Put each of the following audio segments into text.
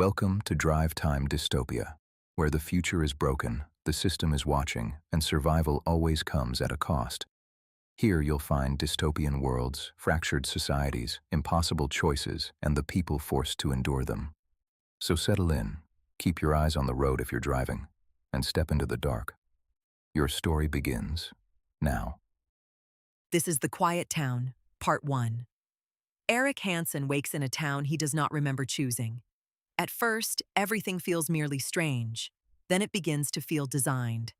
Welcome to Drive Time Dystopia, where the future is broken, the system is watching, and survival always comes at a cost. Here you'll find dystopian worlds, fractured societies, impossible choices, and the people forced to endure them. So settle in, keep your eyes on the road if you're driving, and step into the dark. Your story begins now. This is The Quiet Town, Part 1. Eric Hansen wakes in a town he does not remember choosing. At first, everything feels merely strange. Then it begins to feel designed.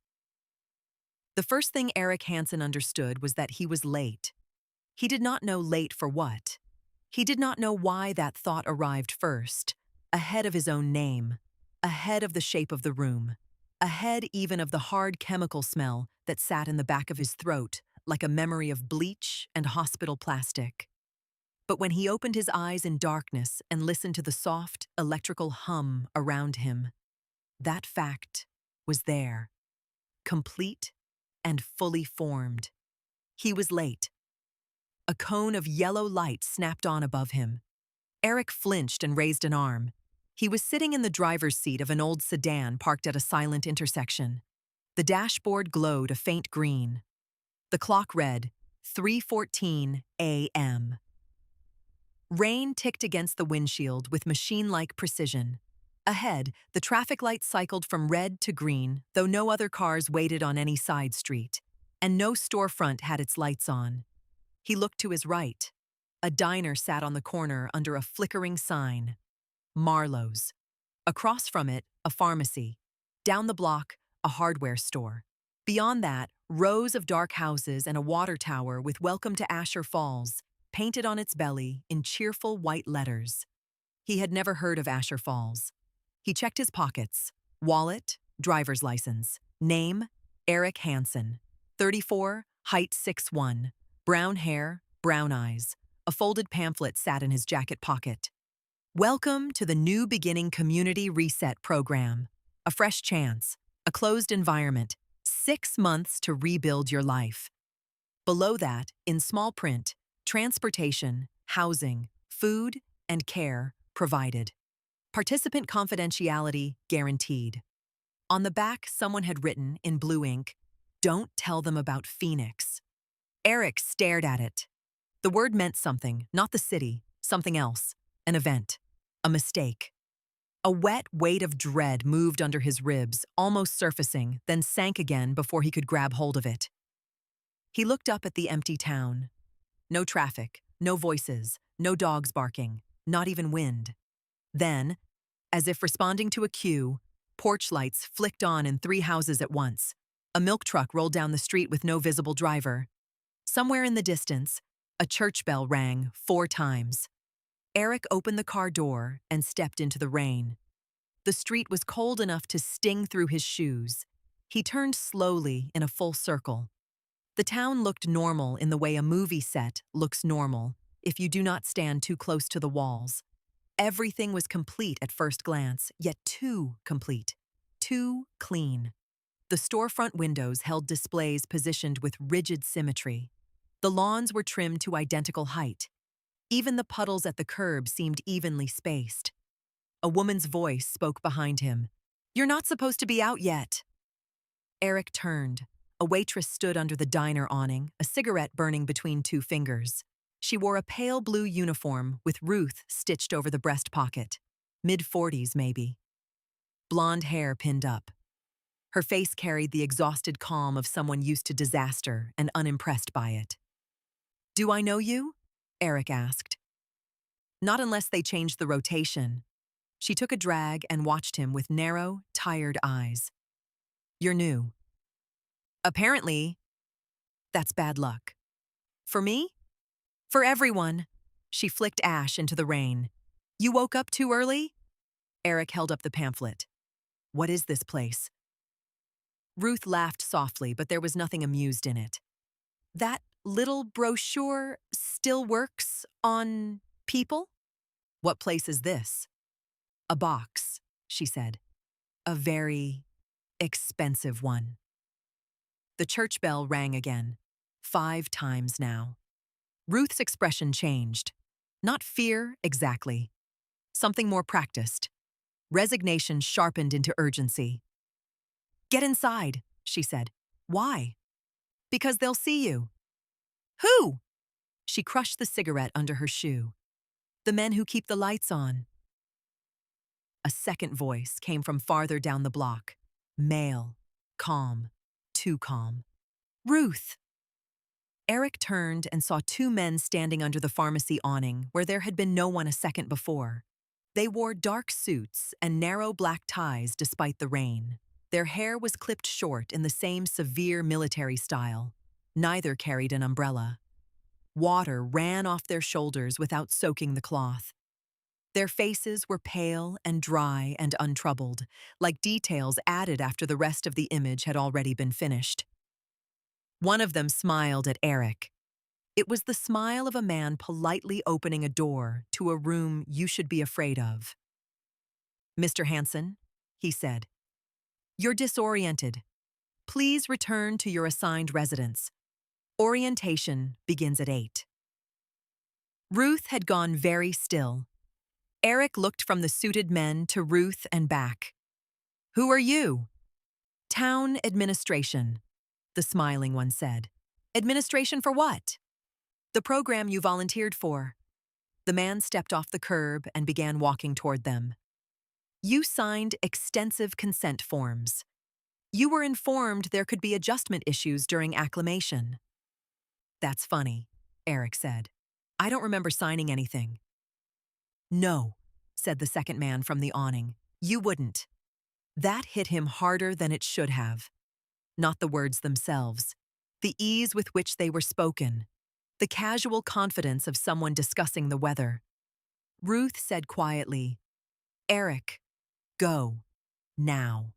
The first thing Eric Hansen understood was that he was late. He did not know late for what. He did not know why that thought arrived first, ahead of his own name, ahead of the shape of the room, ahead even of the hard chemical smell that sat in the back of his throat like a memory of bleach and hospital plastic. But when he opened his eyes in darkness and listened to the soft, electrical hum around him, that fact was there, complete and fully formed. He was late. A cone of yellow light snapped on above him. Eric flinched and raised an arm. He was sitting in the driver's seat of an old sedan parked at a silent intersection. The dashboard glowed a faint green. The clock read 3:14 a.m. Rain ticked against the windshield with machine-like precision. Ahead, the traffic light cycled from red to green, though no other cars waited on any side street, and no storefront had its lights on. He looked to his right. A diner sat on the corner under a flickering sign. Marlowe's. Across from it, a pharmacy. Down the block, a hardware store. Beyond that, rows of dark houses and a water tower with "Welcome to Asher Falls" painted on its belly in cheerful white letters. He had never heard of Asher Falls. He checked his pockets. Wallet, driver's license. Name, Eric Hansen. 34, height 6'1", brown hair, brown eyes. A folded pamphlet sat in his jacket pocket. Welcome to the New Beginning Community Reset Program. A fresh chance, a closed environment, 6 months to rebuild your life. Below that, in small print, transportation, housing, food, and care provided. Participant confidentiality guaranteed. On the back, someone had written, in blue ink, "Don't tell them about Phoenix." Eric stared at it. The word meant something, not the city, something else, an event, a mistake. A wet weight of dread moved under his ribs, almost surfacing, then sank again before he could grab hold of it. He looked up at the empty town. No traffic, no voices, no dogs barking, not even wind. Then, as if responding to a cue, porch lights flicked on in 3 houses at once. A milk truck rolled down the street with no visible driver. Somewhere in the distance, a church bell rang 4 times. Eric opened the car door and stepped into the rain. The street was cold enough to sting through his shoes. He turned slowly in a full circle. The town looked normal in the way a movie set looks normal if you do not stand too close to the walls. Everything was complete at first glance, yet too complete, too clean. The storefront windows held displays positioned with rigid symmetry. The lawns were trimmed to identical height. Even the puddles at the curb seemed evenly spaced. A woman's voice spoke behind him. "You're not supposed to be out yet." Eric turned. A waitress stood under the diner awning, a cigarette burning between 2 fingers. She wore a pale blue uniform with Ruth stitched over the breast pocket. Mid-40s, maybe. Blonde hair pinned up. Her face carried the exhausted calm of someone used to disaster and unimpressed by it. "Do I know you?" Eric asked. "Not unless they changed the rotation." She took a drag and watched him with narrow, tired eyes. "You're new." "Apparently, that's bad luck." "For me?" "For everyone." She flicked ash into the rain. "You woke up too early?" Eric held up the pamphlet. "What is this place?" Ruth laughed softly, but there was nothing amused in it. "That little brochure still works on people?" "What place is this?" "A box," she said. "A very expensive one." The church bell rang again, 5 times now. Ruth's expression changed. Not fear, exactly. Something more practiced. Resignation sharpened into urgency. "Get inside," she said. "Why?" "Because they'll see you." "Who?" She crushed the cigarette under her shoe. "The men who keep the lights on." A second voice came from farther down the block. Male. Calm. Too calm. "Ruth!" Eric turned and saw two men standing under the pharmacy awning where there had been no one a second before. They wore dark suits and narrow black ties despite the rain. Their hair was clipped short in the same severe military style. Neither carried an umbrella. Water ran off their shoulders without soaking the cloth. Their faces were pale and dry and untroubled, like details added after the rest of the image had already been finished. One of them smiled at Eric. It was the smile of a man politely opening a door to a room you should be afraid of. "Mr. Hansen," he said, "you're disoriented. Please return to your assigned residence. Orientation begins at 8. Ruth had gone very still. Eric looked from the suited men to Ruth and back. "Who are you?" "Town administration," the smiling one said. "Administration for what?" "The program you volunteered for." The man stepped off the curb and began walking toward them. "You signed extensive consent forms. You were informed there could be adjustment issues during acclimation." "That's funny," Eric said. "I don't remember signing anything." "No," said the second man from the awning. "You wouldn't." That hit him harder than it should have. Not the words themselves, the ease with which they were spoken, the casual confidence of someone discussing the weather. Ruth said quietly, "Eric, go. Now."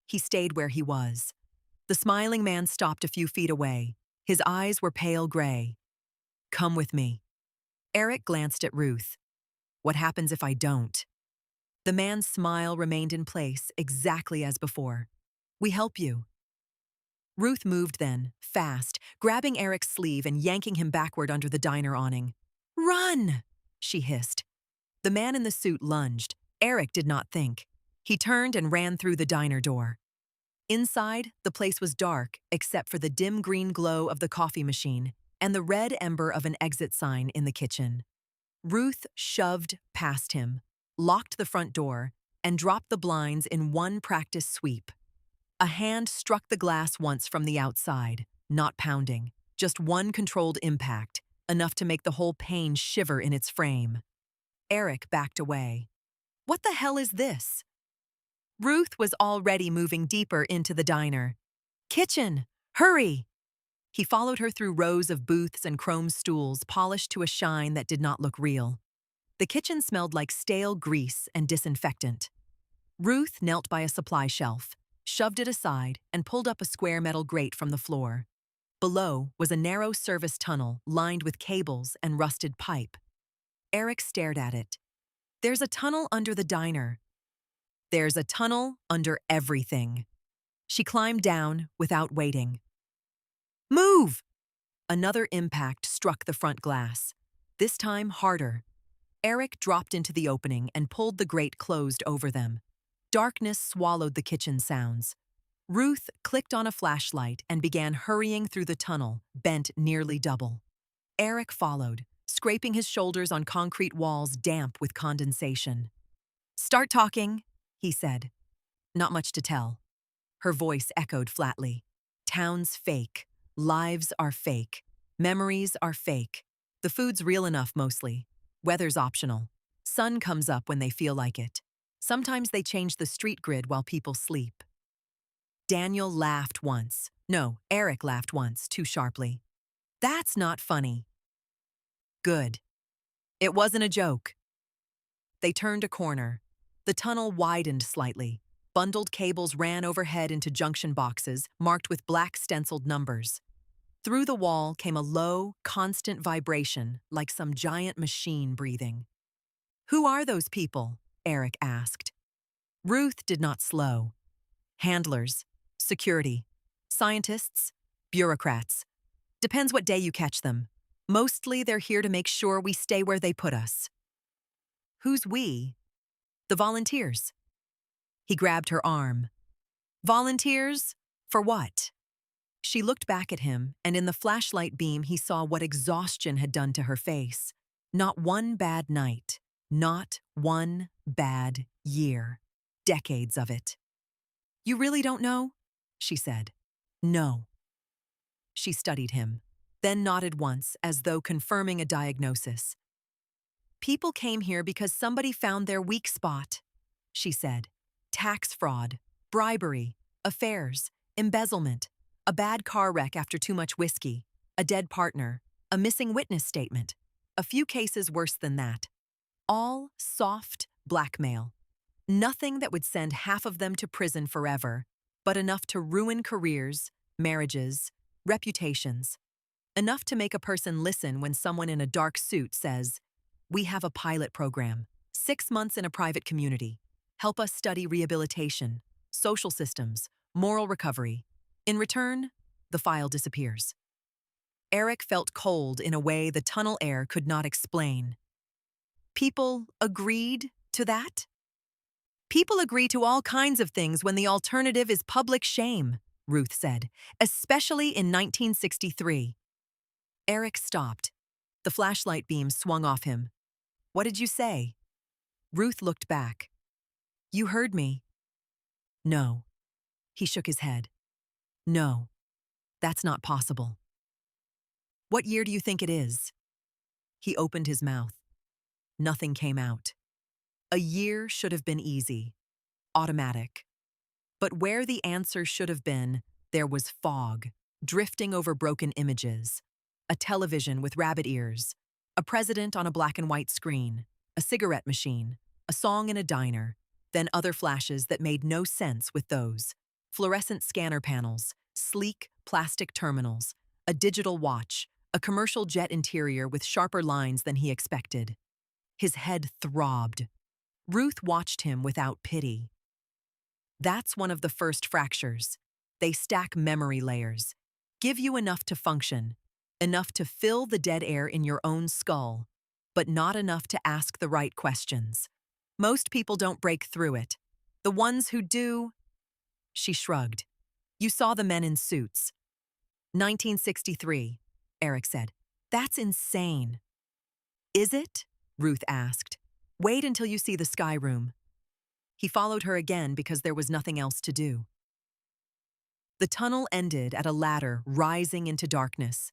He stayed where he was. The smiling man stopped a few feet away. His eyes were pale gray. "Come with me." Eric glanced at Ruth. "What happens if I don't?" The man's smile remained in place, exactly as before. "We help you." Ruth moved then, fast, grabbing Eric's sleeve and yanking him backward under the diner awning. "Run!" she hissed. The man in the suit lunged. Eric did not think. He turned and ran through the diner door. Inside, the place was dark, except for the dim green glow of the coffee machine and the red ember of an exit sign in the kitchen. Ruth shoved past him, locked the front door, and dropped the blinds in one practice sweep. A hand struck the glass once from the outside, not pounding, just one controlled impact, enough to make the whole pane shiver in its frame. Eric backed away. "What the hell is this?" Ruth was already moving deeper into the diner. "Kitchen! Hurry!" He followed her through rows of booths and chrome stools polished to a shine that did not look real. The kitchen smelled like stale grease and disinfectant. Ruth knelt by a supply shelf, shoved it aside, and pulled up a square metal grate from the floor. Below was a narrow service tunnel lined with cables and rusted pipe. Eric stared at it. "There's a tunnel under the diner." "There's a tunnel under everything." She climbed down without waiting. "Move!" Another impact struck the front glass, this time harder. Eric dropped into the opening and pulled the grate closed over them. Darkness swallowed the kitchen sounds. Ruth clicked on a flashlight and began hurrying through the tunnel, bent nearly double. Eric followed, scraping his shoulders on concrete walls damp with condensation. "Start talking," he said. "Not much to tell." Her voice echoed flatly. "Town's fake. Lives are fake. Memories are fake. The food's real enough mostly. Weather's optional. Sun comes up when they feel like it. Sometimes they change the street grid while people sleep." Daniel laughed once. No, Eric laughed once, too sharply. "That's not funny." "Good. It wasn't a joke." They turned a corner. The tunnel widened slightly. Bundled cables ran overhead into junction boxes marked with black stenciled numbers. Through the wall came a low, constant vibration like some giant machine breathing. "Who are those people?" Eric asked. Ruth did not slow. "Handlers, security, scientists, bureaucrats. Depends what day you catch them. Mostly they're here to make sure we stay where they put us." "Who's we?" The volunteers. He grabbed her arm. Volunteers? For what? She looked back at him, and in the flashlight beam he saw what exhaustion had done to her face. Not one bad night. Not one bad year. Decades of it. You really don't know? She said. No. She studied him, then nodded once as though confirming a diagnosis. People came here because somebody found their weak spot, she said. Tax fraud, bribery, affairs, embezzlement, a bad car wreck after too much whiskey, a dead partner, a missing witness statement, a few cases worse than that. All soft blackmail. Nothing that would send half of them to prison forever, but enough to ruin careers, marriages, reputations. Enough to make a person listen when someone in a dark suit says, "We have a pilot program, 6 months in a private community. Help us study rehabilitation, social systems, moral recovery." In return, the file disappears. Eric felt cold in a way the tunnel air could not explain. People agreed to that? People agree to all kinds of things when the alternative is public shame, Ruth said, especially in 1963. Eric stopped. The flashlight beam swung off him. What did you say? Ruth looked back. You heard me. No. He shook his head. No, that's not possible. What year do you think it is? He opened his mouth. Nothing came out. A year should have been easy, automatic. But where the answer should have been, there was fog, drifting over broken images, a television with rabbit ears, a president on a black and white screen, a cigarette machine, a song in a diner, then other flashes that made no sense with those. Fluorescent scanner panels, sleek plastic terminals, a digital watch, a commercial jet interior with sharper lines than he expected. His head throbbed. Ruth watched him without pity. That's one of the first fractures. They stack memory layers, give you enough to function, enough to fill the dead air in your own skull, but not enough to ask the right questions. Most people don't break through it. The ones who do... She shrugged. You saw the men in suits. 1963, Eric said. That's insane. Is it? Ruth asked. Wait until you see the sky room. He followed her again because there was nothing else to do. The tunnel ended at a ladder rising into darkness.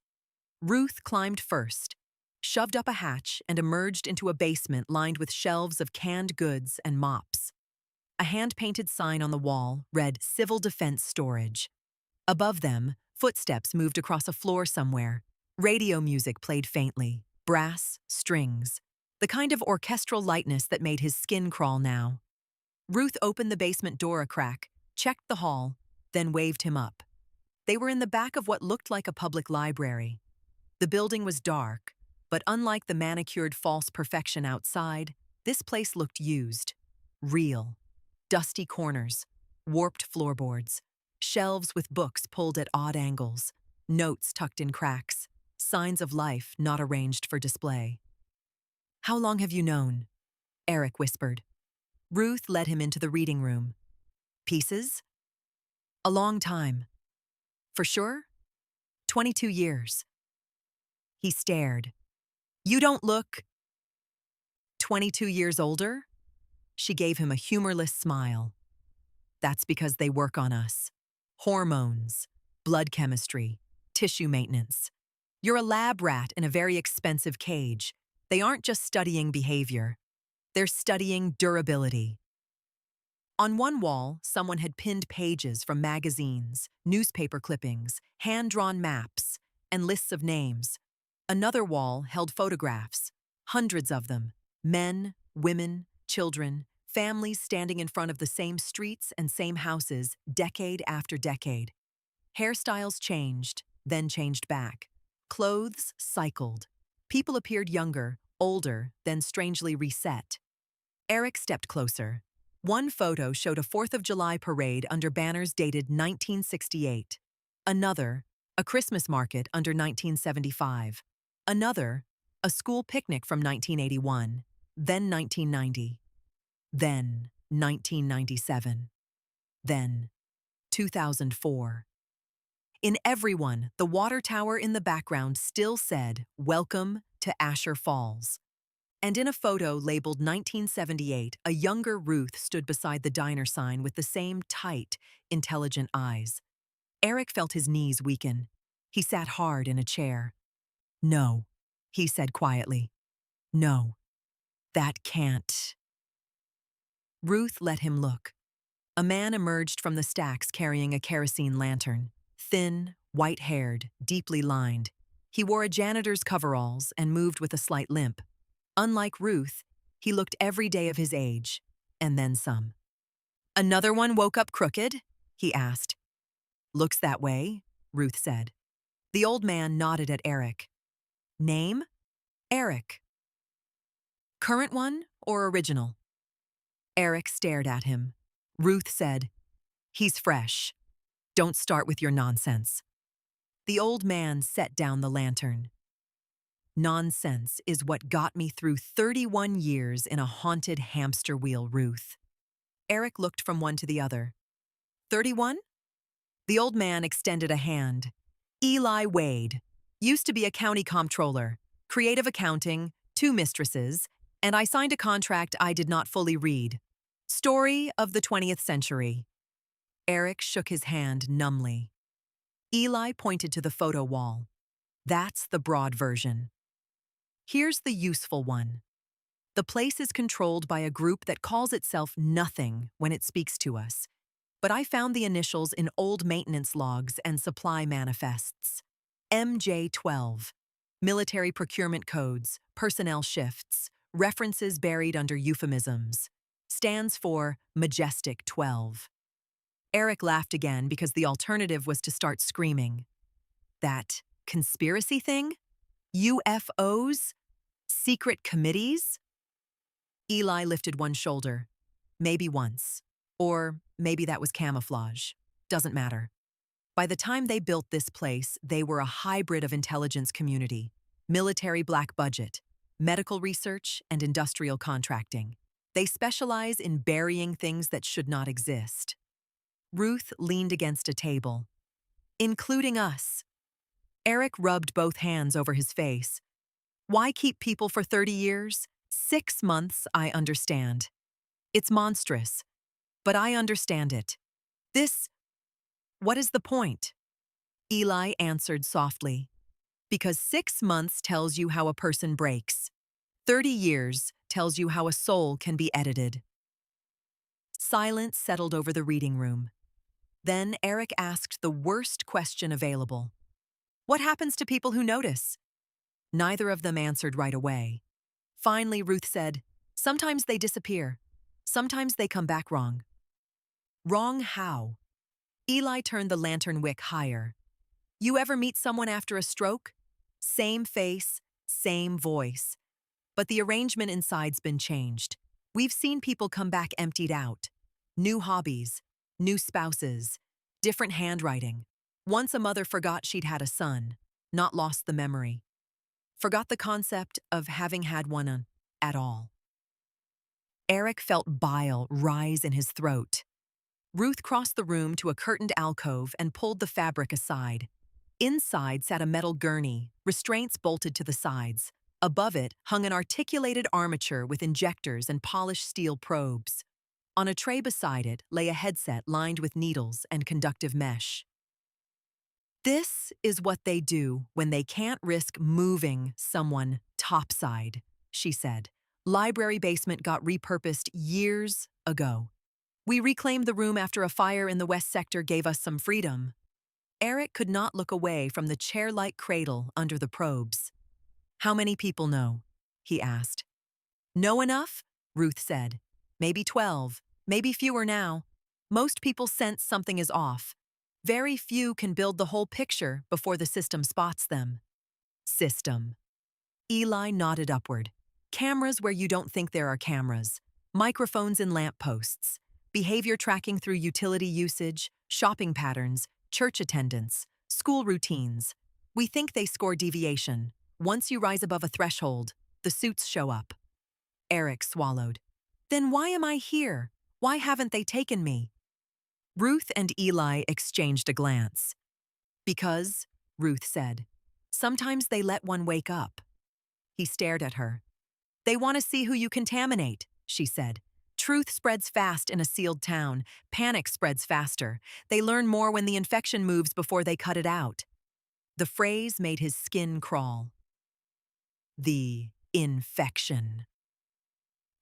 Ruth climbed first, shoved up a hatch, and emerged into a basement lined with shelves of canned goods and mops. A hand-painted sign on the wall read Civil Defense Storage. Above them, footsteps moved across a floor somewhere. Radio music played faintly, brass, strings, the kind of orchestral lightness that made his skin crawl now. Ruth opened the basement door a crack, checked the hall, then waved him up. They were in the back of what looked like a public library. The building was dark, but unlike the manicured false perfection outside, this place looked used, real. Dusty corners, warped floorboards, shelves with books pulled at odd angles, notes tucked in cracks, signs of life not arranged for display. How long have you known? Eric whispered. Ruth led him into the reading room. Pieces? A long time. For sure? 22 years. He stared. You don't look... 22 years older? She gave him a humorless smile. That's because they work on us. Hormones, blood chemistry, tissue maintenance. You're a lab rat in a very expensive cage. They aren't just studying behavior. They're studying durability. On one wall, someone had pinned pages from magazines, newspaper clippings, hand-drawn maps, and lists of names. Another wall held photographs, hundreds of them, men, women, children, families standing in front of the same streets and same houses decade after decade. Hairstyles changed, then changed back. Clothes cycled. People appeared younger, older, then strangely reset. Eric stepped closer. One photo showed a 4th of July parade under banners dated 1968. Another, a Christmas market under 1975. Another, a school picnic from 1981, then 1990. Then 1997. Then 2004. In every one, the water tower in the background still said, "Welcome to Asher Falls." And in a photo labeled 1978, a younger Ruth stood beside the diner sign with the same tight, intelligent eyes. Eric felt his knees weaken. He sat hard in a chair. "No," he said quietly. "No, that can't." Ruth let him look. A man emerged from the stacks carrying a kerosene lantern. Thin, white-haired, deeply lined. He wore a janitor's coveralls and moved with a slight limp. Unlike Ruth, he looked every day of his age, and then some. "Another one woke up crooked?" he asked. "Looks that way," Ruth said. The old man nodded at Eric. "Name?" "Eric." "Current one or original?" Eric stared at him. Ruth said, "He's fresh. Don't start with your nonsense." The old man set down the lantern. "Nonsense is what got me through 31 years in a haunted hamster wheel, Ruth." Eric looked from one to the other. 31? The old man extended a hand. "Eli Wade. Used to be a county comptroller. Creative accounting, 2 mistresses, and I signed a contract I did not fully read. Story of the 20th century." Eric shook his hand numbly. Eli pointed to the photo wall. "That's the broad version. Here's the useful one. The place is controlled by a group that calls itself nothing when it speaks to us. But I found the initials in old maintenance logs and supply manifests. MJ12. Military procurement codes, personnel shifts, references buried under euphemisms. Stands for Majestic 12. Eric laughed again because the alternative was to start screaming. "That conspiracy thing? UFOs? Secret committees?" Eli lifted one shoulder. "Maybe once. Or maybe that was camouflage. Doesn't matter. By the time they built this place, they were a hybrid of intelligence community, military black budget, medical research, and industrial contracting. They specialize in burying things that should not exist." Ruth leaned against a table. "Including us." Eric rubbed both hands over his face. "Why keep people for 30 years? 6 months, I understand. It's monstrous. But I understand it. What is the point?" Eli answered softly. "Because 6 months tells you how a person breaks. 30 years tells you how a soul can be edited." Silence settled over the reading room. Then Eric asked the worst question available. "What happens to people who notice?" Neither of them answered right away. Finally, Ruth said, "Sometimes they disappear. Sometimes they come back wrong." "Wrong how?" Eli turned the lantern wick higher. "You ever meet someone after a stroke? Same face, same voice. But the arrangement inside's been changed. We've seen people come back emptied out. New hobbies, new spouses, different handwriting. Once a mother forgot she'd had a son, not lost the memory. Forgot the concept of having had one at all." Eric felt bile rise in his throat. Ruth crossed the room to a curtained alcove and pulled the fabric aside. Inside sat a metal gurney, restraints bolted to the sides. Above it hung an articulated armature with injectors and polished steel probes. On a tray beside it lay a headset lined with needles and conductive mesh. "This is what they do when they can't risk moving someone topside," she said. "Library basement got repurposed years ago. We reclaimed the room after a fire in the West Sector gave us some freedom." Eric could not look away from the chair-like cradle under the probes. "How many people know?" he asked. "Know enough?" Ruth said. "Maybe 12, maybe fewer now. Most people sense something is off. Very few can build the whole picture before the system spots them." "System." Eli nodded upward. "Cameras where you don't think there are cameras. Microphones in lampposts. Behavior tracking through utility usage, shopping patterns, church attendance, school routines. We think they score deviation. Once you rise above a threshold, the suits show up." Eric swallowed. Then why am I here? Why haven't they taken me? Ruth and Eli exchanged a glance. Because, Ruth said, sometimes they let one wake up. He stared at her. They want to see who you contaminate, she said. Truth spreads fast in a sealed town. Panic spreads faster. They learn more when the infection moves before they cut it out. The phrase made his skin crawl. The infection.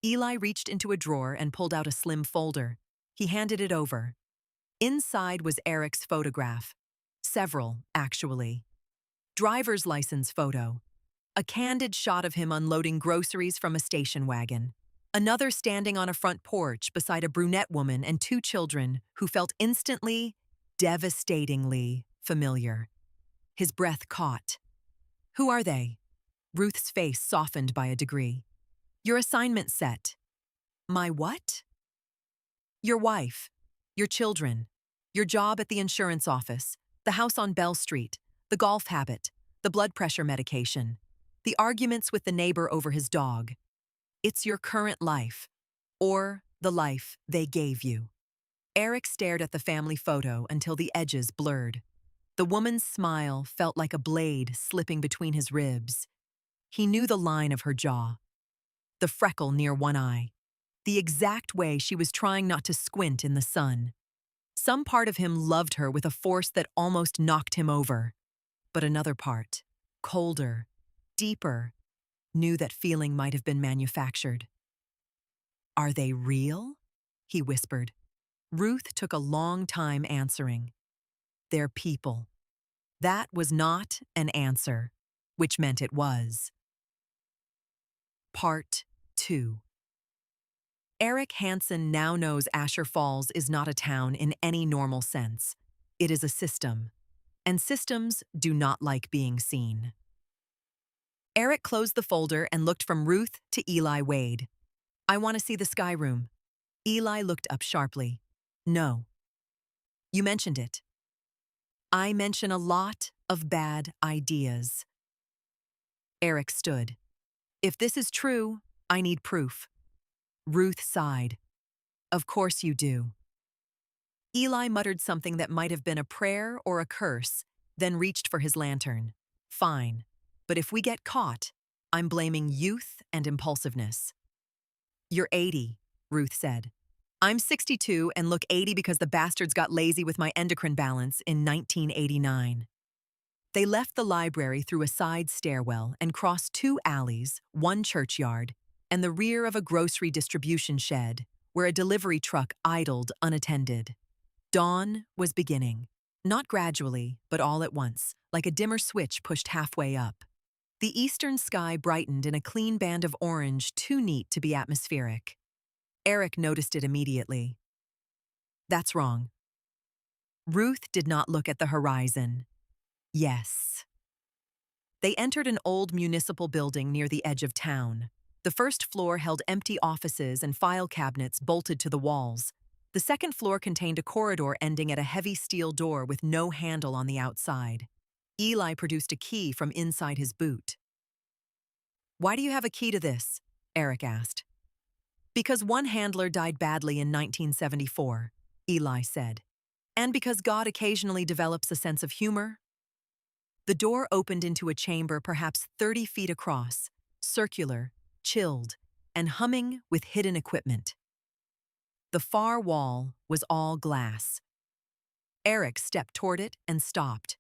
Eli reached into a drawer and pulled out a slim folder. He handed it over. Inside was Eric's photograph. Several, actually. Driver's license photo. A candid shot of him unloading groceries from a station wagon. Another standing on a front porch beside a brunette woman and two children who felt instantly, devastatingly familiar. His breath caught. Who are they? Ruth's face softened by a degree. Your assignment set. My what? Your wife. Your children. Your job at the insurance office. The house on Bell Street. The golf habit. The blood pressure medication. The arguments with the neighbor over his dog. It's your current life. Or the life they gave you. Eric stared at the family photo until the edges blurred. The woman's smile felt like a blade slipping between his ribs. He knew the line of her jaw. The freckle near one eye. The exact way she was trying not to squint in the sun. Some part of him loved her with a force that almost knocked him over. But another part, colder, deeper, knew that feeling might have been manufactured. Are they real? He whispered. Ruth took a long time answering. They're people. That was not an answer, which meant it was. Part 2. Eric Hansen now knows Asher Falls is not a town in any normal sense. It is a system, and systems do not like being seen. Eric closed the folder and looked from Ruth to Eli Wade. I want to see the sky room. Eli looked up sharply. No. You mentioned it. I mention a lot of bad ideas. Eric stood. If this is true, I need proof. Ruth sighed. Of course you do. Eli muttered something that might have been a prayer or a curse, then reached for his lantern. Fine. But if we get caught, I'm blaming youth and impulsiveness. You're 80, Ruth said. I'm 62 and look 80 because the bastards got lazy with my endocrine balance in 1989. They left the library through a side stairwell and crossed 2 alleys, 1 churchyard, and the rear of a grocery distribution shed, where a delivery truck idled unattended. Dawn was beginning, not gradually, but all at once, like a dimmer switch pushed halfway up. The eastern sky brightened in a clean band of orange too neat to be atmospheric. Eric noticed it immediately. That's wrong. Ruth did not look at the horizon. Yes. They entered an old municipal building near the edge of town. The first floor held empty offices and file cabinets bolted to the walls. The second floor contained a corridor ending at a heavy steel door with no handle on the outside. Eli produced a key from inside his boot. Why do you have a key to this? Eric asked. Because one handler died badly in 1974, Eli said. And because God occasionally develops a sense of humor. The door opened into a chamber perhaps 30 feet across, circular, chilled, and humming with hidden equipment. The far wall was all glass. Eric stepped toward it and stopped.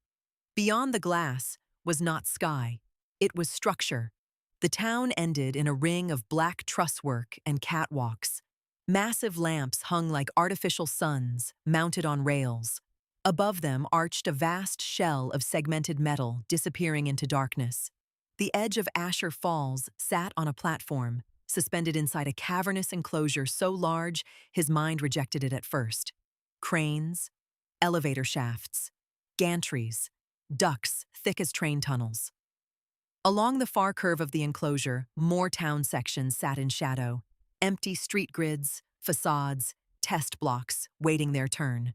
Beyond the glass was not sky. It was structure. The town ended in a ring of black trusswork and catwalks. Massive lamps hung like artificial suns, mounted on rails. Above them arched a vast shell of segmented metal disappearing into darkness. The edge of Asher Falls sat on a platform, suspended inside a cavernous enclosure so large his mind rejected it at first. Cranes, elevator shafts, gantries, ducts thick as train tunnels. Along the far curve of the enclosure, more town sections sat in shadow, empty street grids, facades, test blocks, waiting their turn.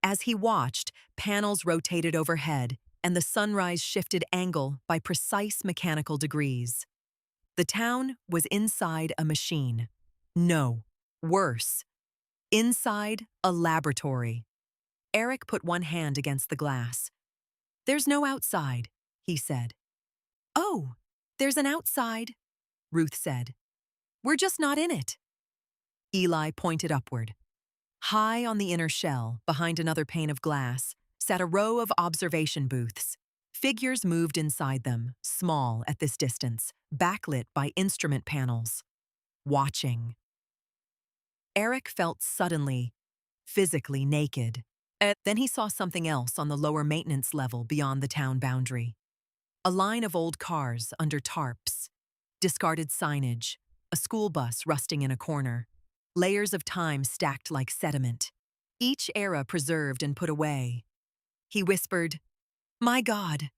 As he watched, panels rotated overhead, and the sunrise shifted angle by precise mechanical degrees. The town was inside a machine. No, worse. Inside a laboratory. Eric put one hand against the glass. There's no outside, he said. Oh, there's an outside, Ruth said. We're just not in it. Eli pointed upward. High on the inner shell, behind another pane of glass, sat a row of observation booths. Figures moved inside them, small at this distance, backlit by instrument panels. Watching. Eric felt suddenly, physically naked. Then he saw something else on the lower maintenance level beyond the town boundary. A line of old cars under tarps, discarded signage, a school bus rusting in a corner, layers of time stacked like sediment, each era preserved and put away. He whispered, "My God."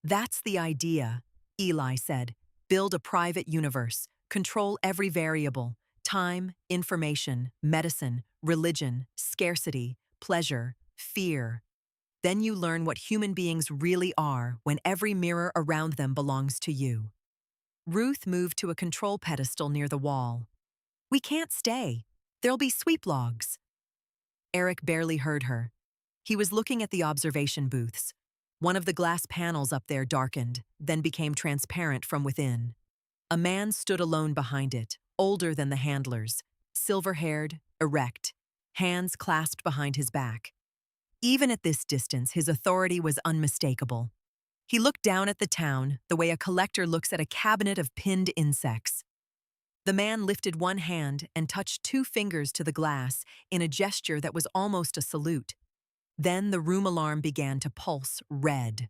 That's the idea, Eli said. Build a private universe, control every variable, time, information, medicine, religion, scarcity, pleasure, fear. Then you learn what human beings really are when every mirror around them belongs to you. Ruth moved to a control pedestal near the wall. We can't stay. There'll be sweep logs. Eric barely heard her. He was looking at the observation booths. One of the glass panels up there darkened, then became transparent from within. A man stood alone behind it, older than the handlers, silver-haired, erect, hands clasped behind his back. Even at this distance, his authority was unmistakable. He looked down at the town the way a collector looks at a cabinet of pinned insects. The man lifted one hand and touched two fingers to the glass in a gesture that was almost a salute. Then the room alarm began to pulse red.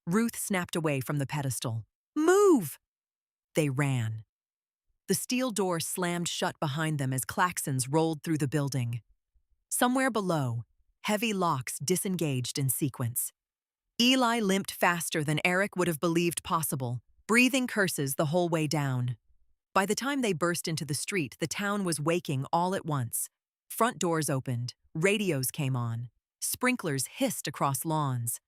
Ruth snapped away from the pedestal. Move! They ran. The steel door slammed shut behind them as klaxons rolled through the building. Somewhere below, heavy locks disengaged in sequence. Eli limped faster than Eric would have believed possible, breathing curses the whole way down. By the time they burst into the street, the town was waking all at once. Front doors opened, radios came on, sprinklers hissed across lawns.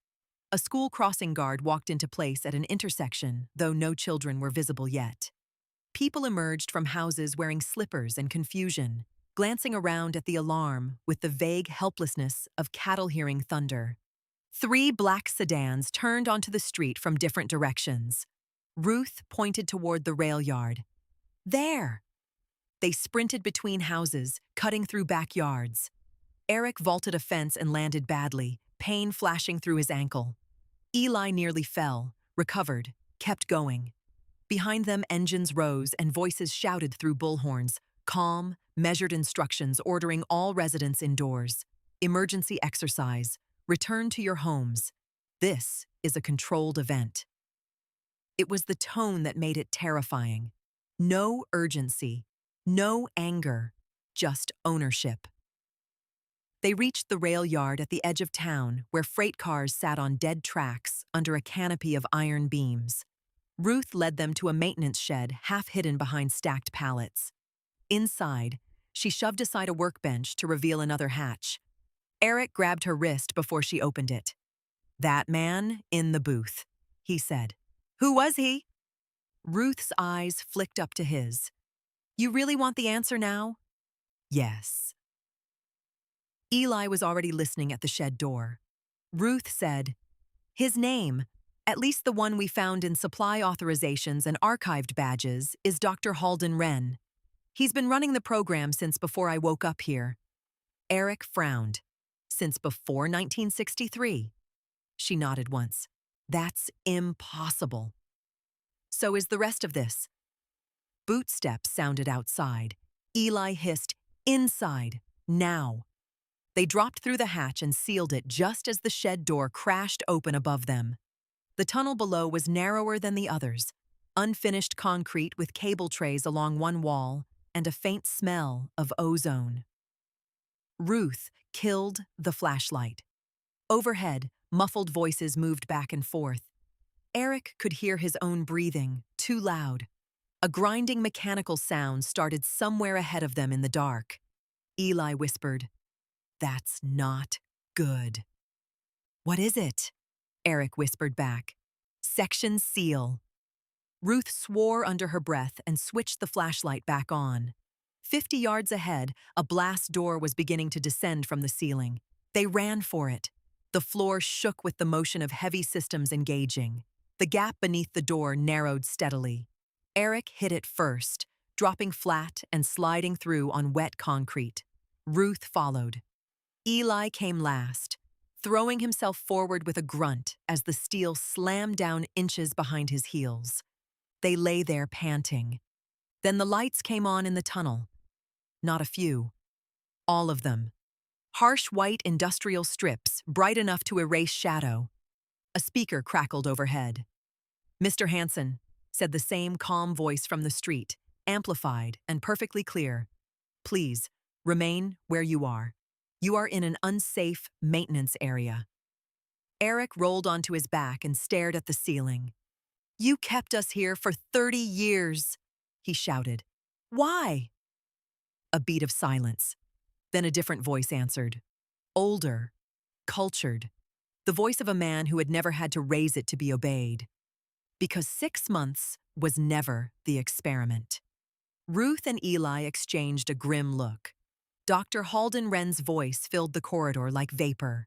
A school crossing guard walked into place at an intersection, though no children were visible yet. People emerged from houses wearing slippers and confusion, glancing around at the alarm with the vague helplessness of cattle hearing thunder. 3 black sedans turned onto the street from different directions. Ruth pointed toward the rail yard. There! They sprinted between houses, cutting through backyards. Eric vaulted a fence and landed badly, pain flashing through his ankle. Eli nearly fell, recovered, kept going. Behind them, engines rose and voices shouted through bullhorns, calm, measured instructions ordering all residents indoors. Emergency exercise. Return to your homes. This is a controlled event. It was the tone that made it terrifying. No urgency, no anger, just ownership. They reached the rail yard at the edge of town where freight cars sat on dead tracks under a canopy of iron beams. Ruth led them to a maintenance shed half hidden behind stacked pallets. Inside, she shoved aside a workbench to reveal another hatch. Eric grabbed her wrist before she opened it. That man in the booth, he said. Who was he? Ruth's eyes flicked up to his. You really want the answer now? Yes. Eli was already listening at the shed door. Ruth said, his name, at least the one we found in supply authorizations and archived badges, is Dr. Halden Wren. He's been running the program since before I woke up here. Eric frowned. Since before 1963. She nodded once. That's impossible. So is the rest of this. Bootsteps sounded outside. Eli hissed, inside, now. They dropped through the hatch and sealed it just as the shed door crashed open above them. The tunnel below was narrower than the others, unfinished concrete with cable trays along one wall and a faint smell of ozone. Ruth killed the flashlight. Overhead, muffled voices moved back and forth. Eric could hear his own breathing, too loud. A grinding mechanical sound started somewhere ahead of them in the dark. Eli whispered, That's not good. What is it? Eric whispered back. Section seal. Ruth swore under her breath and switched the flashlight back on. 50 yards ahead, a blast door was beginning to descend from the ceiling. They ran for it. The floor shook with the motion of heavy systems engaging. The gap beneath the door narrowed steadily. Eric hit it first, dropping flat and sliding through on wet concrete. Ruth followed. Eli came last, throwing himself forward with a grunt as the steel slammed down inches behind his heels. They lay there panting. Then the lights came on in the tunnel. Not a few. All of them. Harsh white industrial strips, bright enough to erase shadow. A speaker crackled overhead. "Mr. Hansen," said the same calm voice from the street, amplified and perfectly clear. "Please, remain where you are. You are in an unsafe maintenance area." Eric rolled onto his back and stared at the ceiling. "You kept us here for 30 years," he shouted. "Why?" A beat of silence. Then a different voice answered. Older, cultured. The voice of a man who had never had to raise it to be obeyed. Because 6 months was never the experiment. Ruth and Eli exchanged a grim look. Dr. Halden Wren's voice filled the corridor like vapor.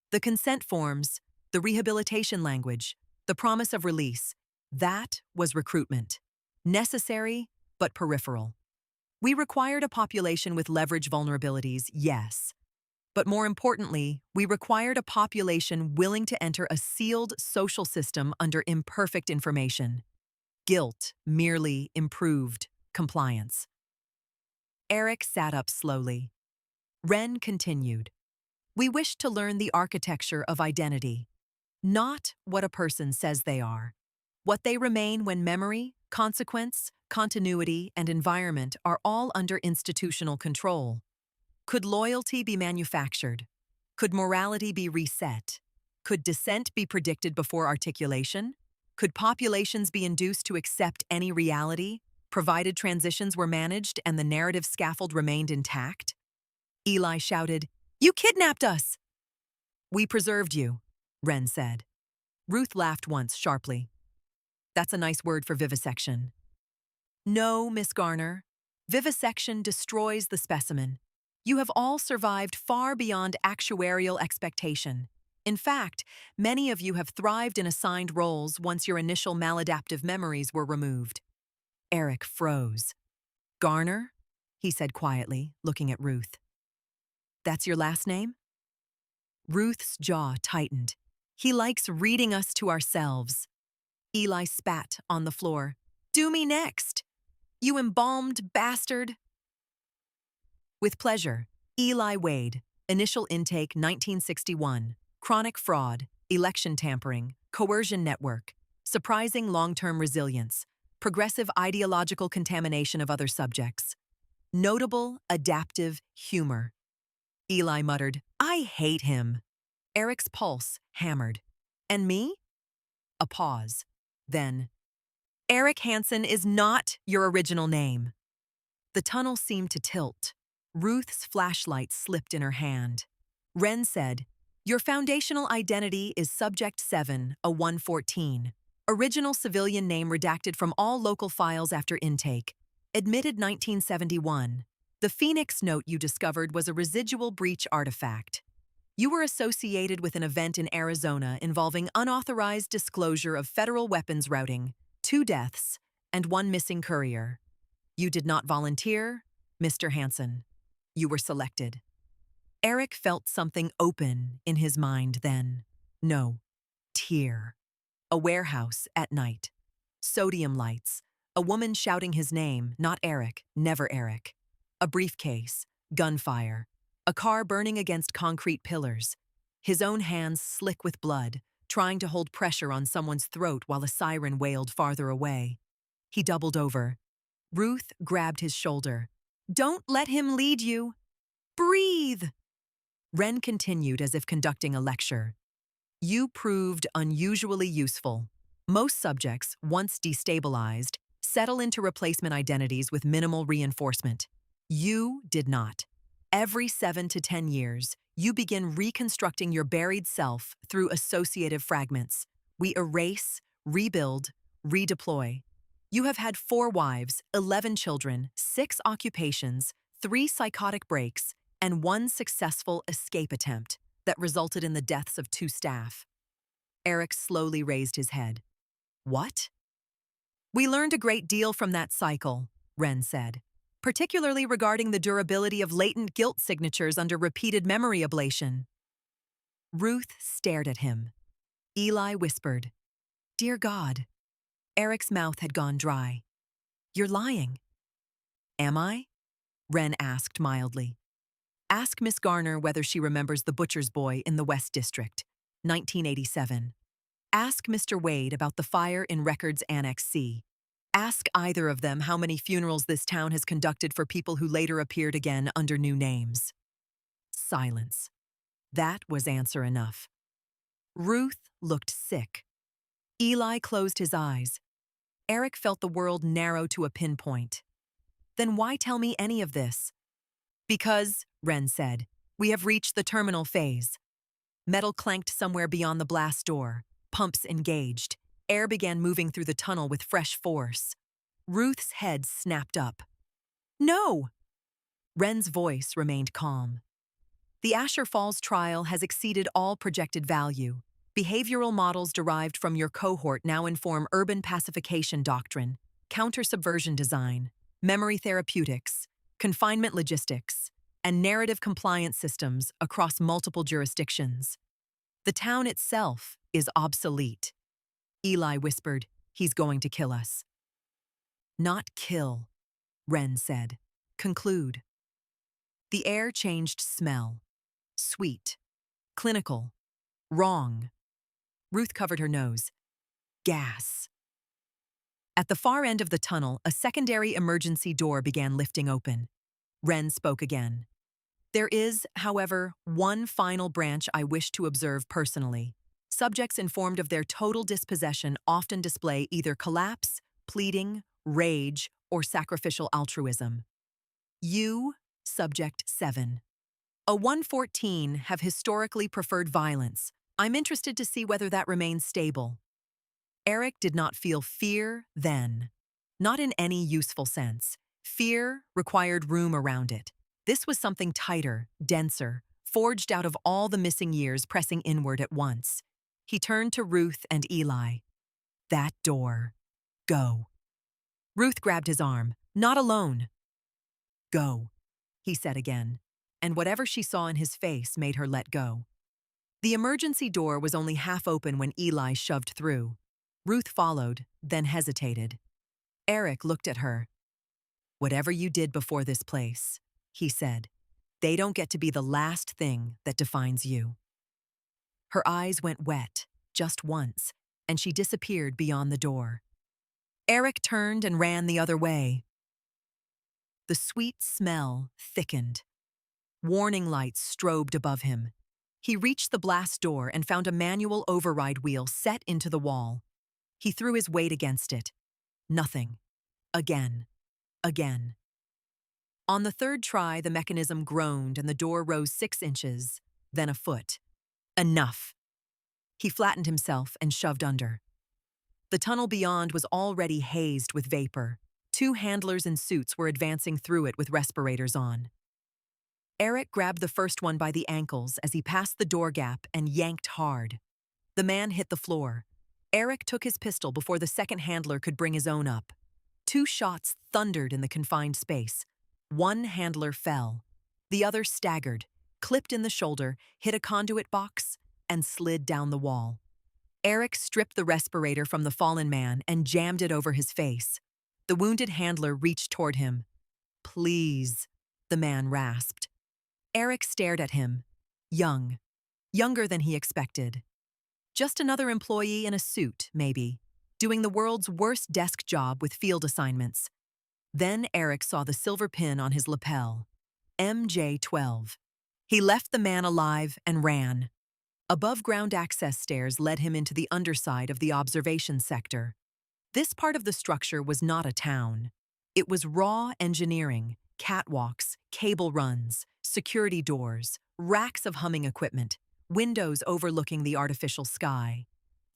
The consent forms, the rehabilitation language, the promise of release, that was recruitment. Necessary, but peripheral. We required a population with leverage vulnerabilities, yes. But more importantly, we required a population willing to enter a sealed social system under imperfect information. Guilt merely improved compliance. Eric sat up slowly. Wren continued. "We wish to learn the architecture of identity. Not what a person says they are. What they remain when memory, consequence, continuity, and environment are all under institutional control. Could loyalty be manufactured? Could morality be reset? Could dissent be predicted before articulation? Could populations be induced to accept any reality, provided transitions were managed and the narrative scaffold remained intact?" Eli shouted, "You kidnapped us!" "We preserved you," Wren said. Ruth laughed once sharply. "That's a nice word for vivisection." "No, Miss Garner. Vivisection destroys the specimen. You have all survived far beyond actuarial expectation. In fact, many of you have thrived in assigned roles once your initial maladaptive memories were removed." Eric froze. "Garner?" he said quietly, looking at Ruth. "That's your last name?" Ruth's jaw tightened. "He likes reading us to ourselves." Eli spat on the floor. "Do me next, you embalmed bastard." With pleasure, Eli Wade, initial intake 1961, chronic fraud, election tampering, coercion network, surprising long-term resilience, progressive ideological contamination of other subjects, notable adaptive humor. Eli muttered, "I hate him." Eric's pulse hammered. "And me?" A pause. Then, "Eric Hansen is not your original name." The tunnel seemed to tilt. Ruth's flashlight slipped in her hand. Wren said, "Your foundational identity is Subject 7, a 114. Original civilian name redacted from all local files after intake. Admitted 1971. The Phoenix note you discovered was a residual breach artifact. You were associated with an event in Arizona involving unauthorized disclosure of federal weapons routing, 2 deaths, and 1 missing courier. You did not volunteer, Mr. Hansen. You were selected." Eric felt something open in his mind then. No. Tear. A warehouse at night. Sodium lights. A woman shouting his name, not Eric, never Eric. A briefcase. Gunfire. A car burning against concrete pillars. His own hands slick with blood, trying to hold pressure on someone's throat while a siren wailed farther away. He doubled over. Ruth grabbed his shoulder. "Don't let him lead you. Breathe." Wren continued as if conducting a lecture. "You proved unusually useful. Most subjects, once destabilized, settle into replacement identities with minimal reinforcement. You did not. Every 7 to 10 years, you begin reconstructing your buried self through associative fragments. We erase, rebuild, redeploy. You have had 4 wives, 11 children, 6 occupations, 3 psychotic breaks, and 1 successful escape attempt that resulted in the deaths of 2 staff. Eric slowly raised his head. What? We learned a great deal from that cycle, Wren said, particularly regarding the durability of latent guilt signatures under repeated memory ablation. Ruth stared at him. Eli whispered, "Dear God." Eric's mouth had gone dry. "You're lying." "Am I?" Wren asked mildly. "Ask Miss Garner whether she remembers the butcher's boy in the West District, 1987. Ask Mr. Wade about the fire in Records Annex C. Ask either of them how many funerals this town has conducted for people who later appeared again under new names." Silence. That was answer enough. Ruth looked sick. Eli closed his eyes. Eric felt the world narrow to a pinpoint. "Then why tell me any of this?" "Because," Wren said, "we have reached the terminal phase." Metal clanked somewhere beyond the blast door. Pumps engaged. Air began moving through the tunnel with fresh force. Ruth's head snapped up. "No!" Wren's voice remained calm. "The Asher Falls trial has exceeded all projected value. Behavioral models derived from your cohort now inform urban pacification doctrine, counter-subversion design, memory therapeutics, confinement logistics, and narrative compliance systems across multiple jurisdictions. The town itself is obsolete." Eli whispered, "He's going to kill us." "Not kill," Wren said. "Conclude." The air changed smell. Sweet. Clinical. Wrong. Ruth covered her nose. Gas. At the far end of the tunnel, a secondary emergency door began lifting open. Wren spoke again. "There is, however, one final branch I wish to observe personally. Subjects informed of their total dispossession often display either collapse, pleading, rage, or sacrificial altruism. You, Subject 7. A 114 have historically preferred violence. I'm interested to see whether that remains stable." Eric did not feel fear then. Not in any useful sense. Fear required room around it. This was something tighter, denser, forged out of all the missing years pressing inward at once. He turned to Ruth and Eli. "That door. Go." Ruth grabbed his arm. "Not alone." "Go," he said again, and whatever she saw in his face made her let go. The emergency door was only half open when Eli shoved through. Ruth followed, then hesitated. Eric looked at her. "Whatever you did before this place," he said, "they don't get to be the last thing that defines you." Her eyes went wet, just once, and she disappeared beyond the door. Eric turned and ran the other way. The sweet smell thickened. Warning lights strobed above him. He reached the blast door and found a manual override wheel set into the wall. He threw his weight against it. Nothing. Again. Again. On the third try, the mechanism groaned and the door rose 6 inches, then a foot. Enough. He flattened himself and shoved under. The tunnel beyond was already hazed with vapor. 2 handlers in suits were advancing through it with respirators on. Eric grabbed the first one by the ankles as he passed the door gap and yanked hard. The man hit the floor. Eric took his pistol before the second handler could bring his own up. 2 shots thundered in the confined space. One handler fell. The other staggered, clipped in the shoulder, hit a conduit box, and slid down the wall. Eric stripped the respirator from the fallen man and jammed it over his face. The wounded handler reached toward him. "Please," the man rasped. Eric stared at him. Young. Younger than he expected. Just another employee in a suit, maybe, doing the world's worst desk job with field assignments. Then Eric saw the silver pin on his lapel. MJ-12. He left the man alive and ran. Above-ground access stairs led him into the underside of the observation sector. This part of the structure was not a town. It was raw engineering, catwalks, cable runs, security doors, racks of humming equipment, windows overlooking the artificial sky.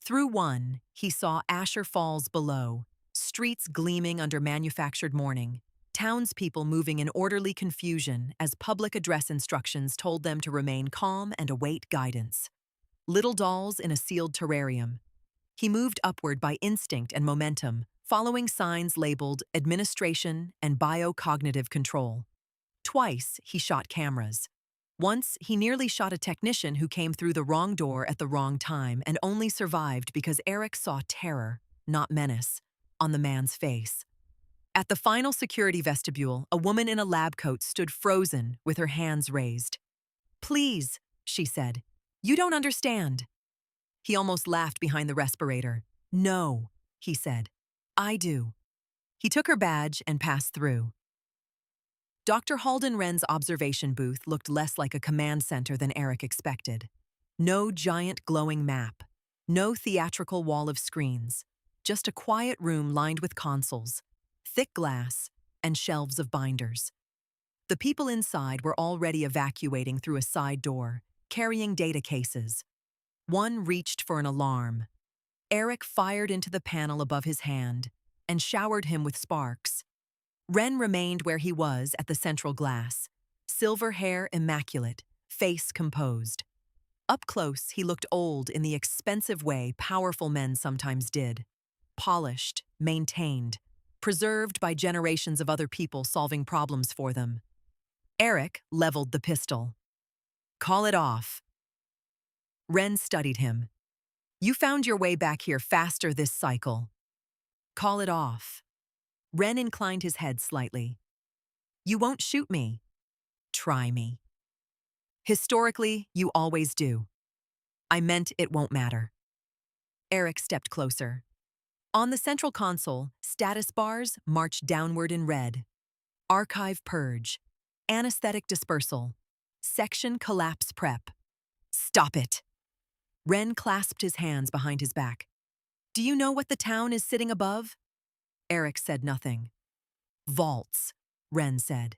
Through one, he saw Asher Falls below, Streets gleaming under manufactured mourning, townspeople moving in orderly confusion as public address instructions told them to remain calm and await guidance. Little dolls in a sealed terrarium. He moved upward by instinct and momentum, following signs labeled administration and biocognitive control. Twice, he shot cameras. Once, he nearly shot a technician who came through the wrong door at the wrong time and only survived because Eric saw terror, not menace, on the man's face. At the final security vestibule, a woman in a lab coat stood frozen with her hands raised. "Please," she said. "You don't understand." He almost laughed behind the respirator. "No," he said. "I do." He took her badge and passed through. Dr. Halden Wren's observation booth looked less like a command center than Eric expected. No giant glowing map, no theatrical wall of screens, just a quiet room lined with consoles, thick glass, and shelves of binders. The people inside were already evacuating through a side door, carrying data cases. One reached for an alarm. Eric fired into the panel above his hand and showered him with sparks. Wren remained where he was at the central glass, silver hair immaculate, face composed. Up close, he looked old in the expensive way powerful men sometimes did. Polished, maintained, preserved by generations of other people solving problems for them. Eric leveled the pistol. "Call it off." Wren studied him. "You found your way back here faster this cycle." "Call it off." Wren inclined his head slightly. "You won't shoot me." "Try me." "Historically, you always do." "I meant it won't matter." Eric stepped closer. On the central console, status bars marched downward in red. Archive purge. Anesthetic dispersal. Section collapse prep. "Stop it." Wren clasped his hands behind his back. "Do you know what the town is sitting above?" Eric said nothing. "Vaults," Wren said.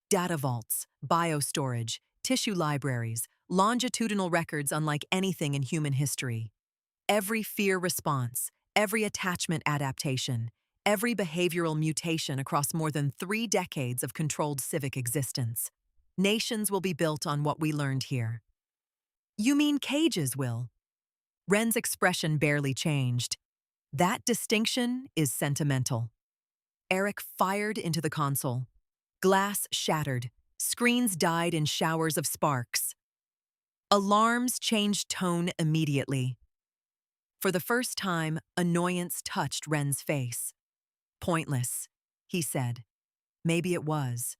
"Data vaults, biostorage, tissue libraries, longitudinal records unlike anything in human history. Every fear response, every attachment adaptation, every behavioral mutation across more than 3 decades of controlled civic existence. Nations will be built on what we learned here." "You mean cages will?" Wren's expression barely changed. "That distinction is sentimental." Eric fired into the console. Glass shattered. Screens died in showers of sparks. Alarms changed tone immediately. For the first time, annoyance touched Wren's face. "Pointless," he said. Maybe it was.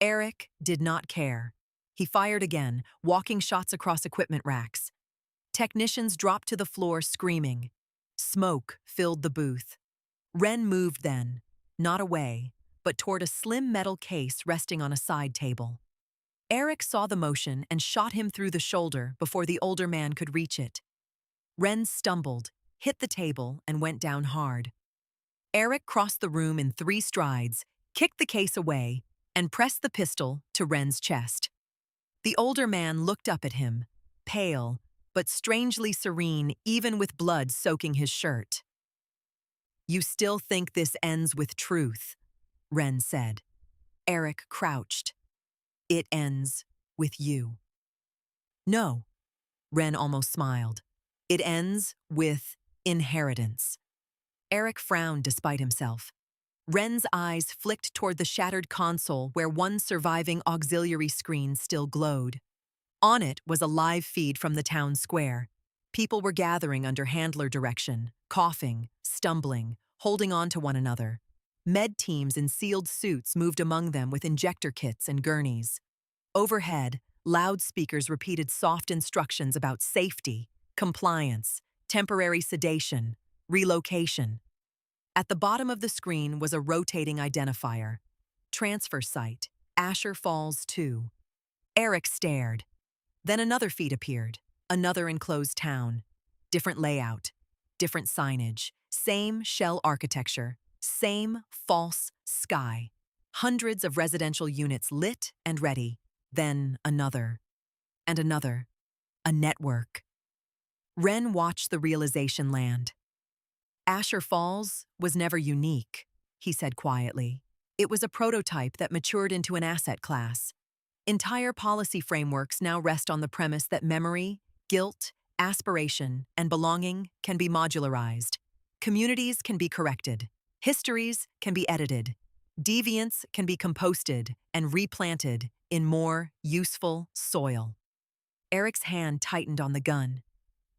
Eric did not care. He fired again, walking shots across equipment racks. Technicians dropped to the floor screaming. Smoke filled the booth. Wren moved then, not away, but toward a slim metal case resting on a side table. Eric saw the motion and shot him through the shoulder before the older man could reach it. Wren stumbled, hit the table, and went down hard. Eric crossed the room in 3 strides, kicked the case away, and pressed the pistol to Wren's chest. The older man looked up at him, pale, but strangely serene even with blood soaking his shirt. "You still think this ends with truth," Wren said. Eric crouched. "It ends with you." "No," Wren almost smiled. "It ends with inheritance." Eric frowned despite himself. Wren's eyes flicked toward the shattered console where one surviving auxiliary screen still glowed. On it was a live feed from the town square. People were gathering under handler direction, coughing, stumbling, holding on to one another. Med teams in sealed suits moved among them with injector kits and gurneys. Overhead, loudspeakers repeated soft instructions about safety, compliance, temporary sedation, relocation. At the bottom of the screen was a rotating identifier. Transfer site, Asher Falls 2. Eric stared. Then another feed appeared, another enclosed town. Different layout, different signage, same shell architecture, same false sky. Hundreds of residential units lit and ready. Then another. And another. A network. Wren watched the realization land. Asher Falls was never unique, he said quietly. It was a prototype that matured into an asset class. Entire policy frameworks now rest on the premise that memory, guilt, aspiration, and belonging can be modularized. Communities can be corrected. Histories can be edited. Deviance can be composted and replanted in more useful soil. Eric's hand tightened on the gun.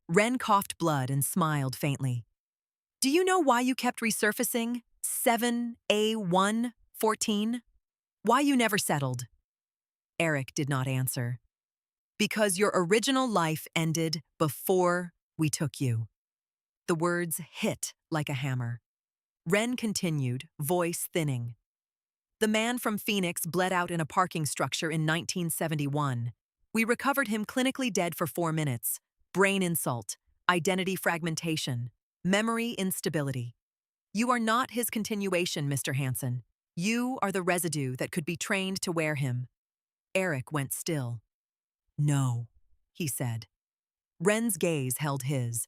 Wren coughed blood and smiled faintly. Do you know why you kept resurfacing 7A114? Why you never settled? Eric did not answer. Because your original life ended before we took you. The words hit like a hammer. Wren continued, voice thinning. The man from Phoenix bled out in a parking structure in 1971. We recovered him clinically dead for 4 minutes. Brain insult, identity fragmentation, memory instability. You are not his continuation, Mr. Hansen. You are the residue that could be trained to wear him. Eric went still. No, he said. Wren's gaze held his.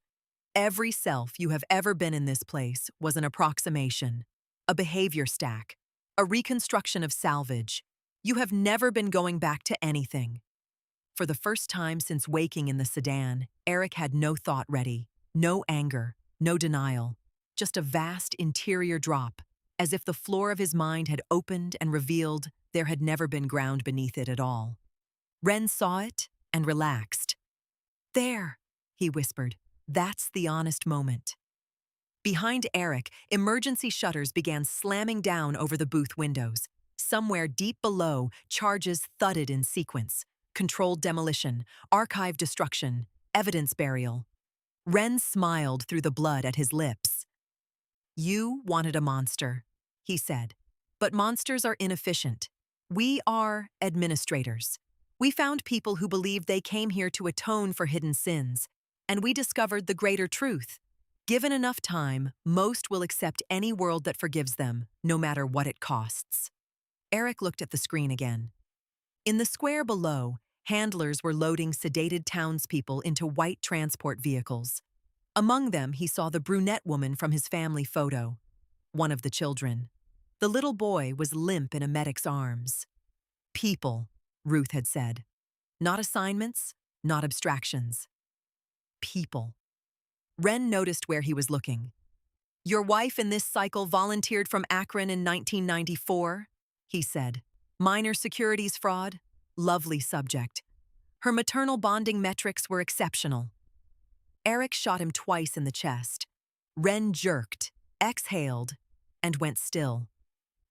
Every self you have ever been in this place was an approximation, a behavior stack, a reconstruction of salvage. You have never been going back to anything. For the first time since waking in the sedan, Eric had no thought ready, no anger, no denial, just a vast interior drop, as if the floor of his mind had opened and revealed there had never been ground beneath it at all. Wren saw it and relaxed. There, he whispered, that's the honest moment. Behind Eric, emergency shutters began slamming down over the booth windows. Somewhere deep below, charges thudded in sequence. Controlled demolition, archive destruction, evidence burial. Wren smiled through the blood at his lips. You wanted a monster, he said. But monsters are inefficient. We are administrators. We found people who believed they came here to atone for hidden sins, and we discovered the greater truth. Given enough time, most will accept any world that forgives them, no matter what it costs. Eric looked at the screen again. In the square below, handlers were loading sedated townspeople into white transport vehicles. Among them, he saw the brunette woman from his family photo, one of the children. The little boy was limp in a medic's arms. People, Ruth had said. Not assignments, not abstractions. People. Wren noticed where he was looking. Your wife in this cycle volunteered from Akron in 1994, he said. Minor securities fraud, lovely subject. Her maternal bonding metrics were exceptional. Eric shot him twice in the chest. Wren jerked, exhaled, and went still.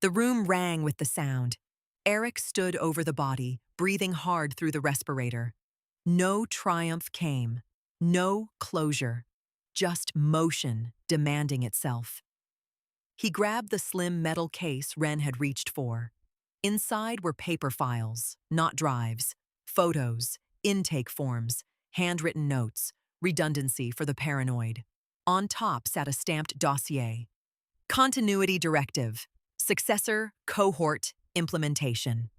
The room rang with the sound. Eric stood over the body, breathing hard through the respirator. No triumph came, no closure, just motion demanding itself. He grabbed the slim metal case Wren had reached for. Inside were paper files, not drives, photos, intake forms, handwritten notes, redundancy for the paranoid. On top sat a stamped dossier. Continuity directive, successor, cohort, implementation.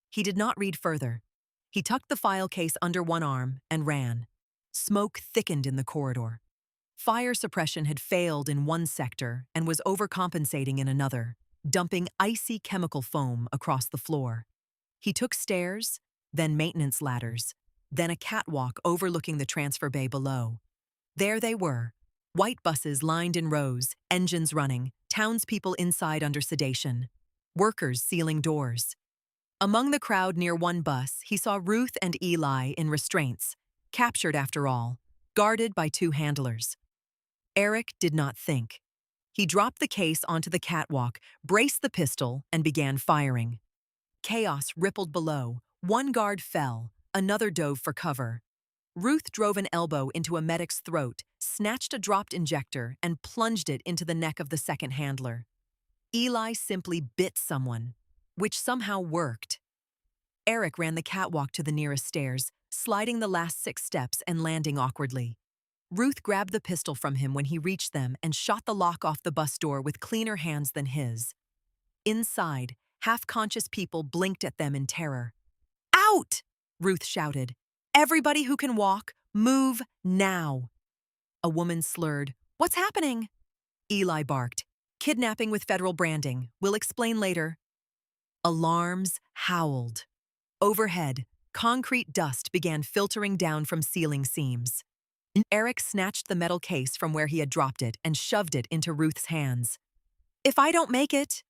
He did not read further. He tucked the file case under one arm and ran. Smoke thickened in the corridor. Fire suppression had failed in one sector and was overcompensating in another, dumping icy chemical foam across the floor. He took stairs, then maintenance ladders, then a catwalk overlooking the transfer bay below. There they were, white buses lined in rows, engines running, townspeople inside under sedation, workers sealing doors. Among the crowd near one bus, he saw Ruth and Eli in restraints, captured after all, guarded by two handlers. Eric did not think. He dropped the case onto the catwalk, braced the pistol, and began firing. Chaos rippled below. One guard fell, another dove for cover. Ruth drove an elbow into a medic's throat, snatched a dropped injector, and plunged it into the neck of the second handler. Eli simply bit someone, which somehow worked. Eric ran the catwalk to the nearest stairs, sliding the last 6 steps and landing awkwardly. Ruth grabbed the pistol from him when he reached them and shot the lock off the bus door with cleaner hands than his. Inside, half-conscious people blinked at them in terror. Out! Ruth shouted. Everybody who can walk, move now. A woman slurred, What's happening? Eli barked. Kidnapping with federal branding. We'll explain later. Alarms howled. Overhead, concrete dust began filtering down from ceiling seams. Eric snatched the metal case from where he had dropped it and shoved it into Ruth's hands. If I don't make it...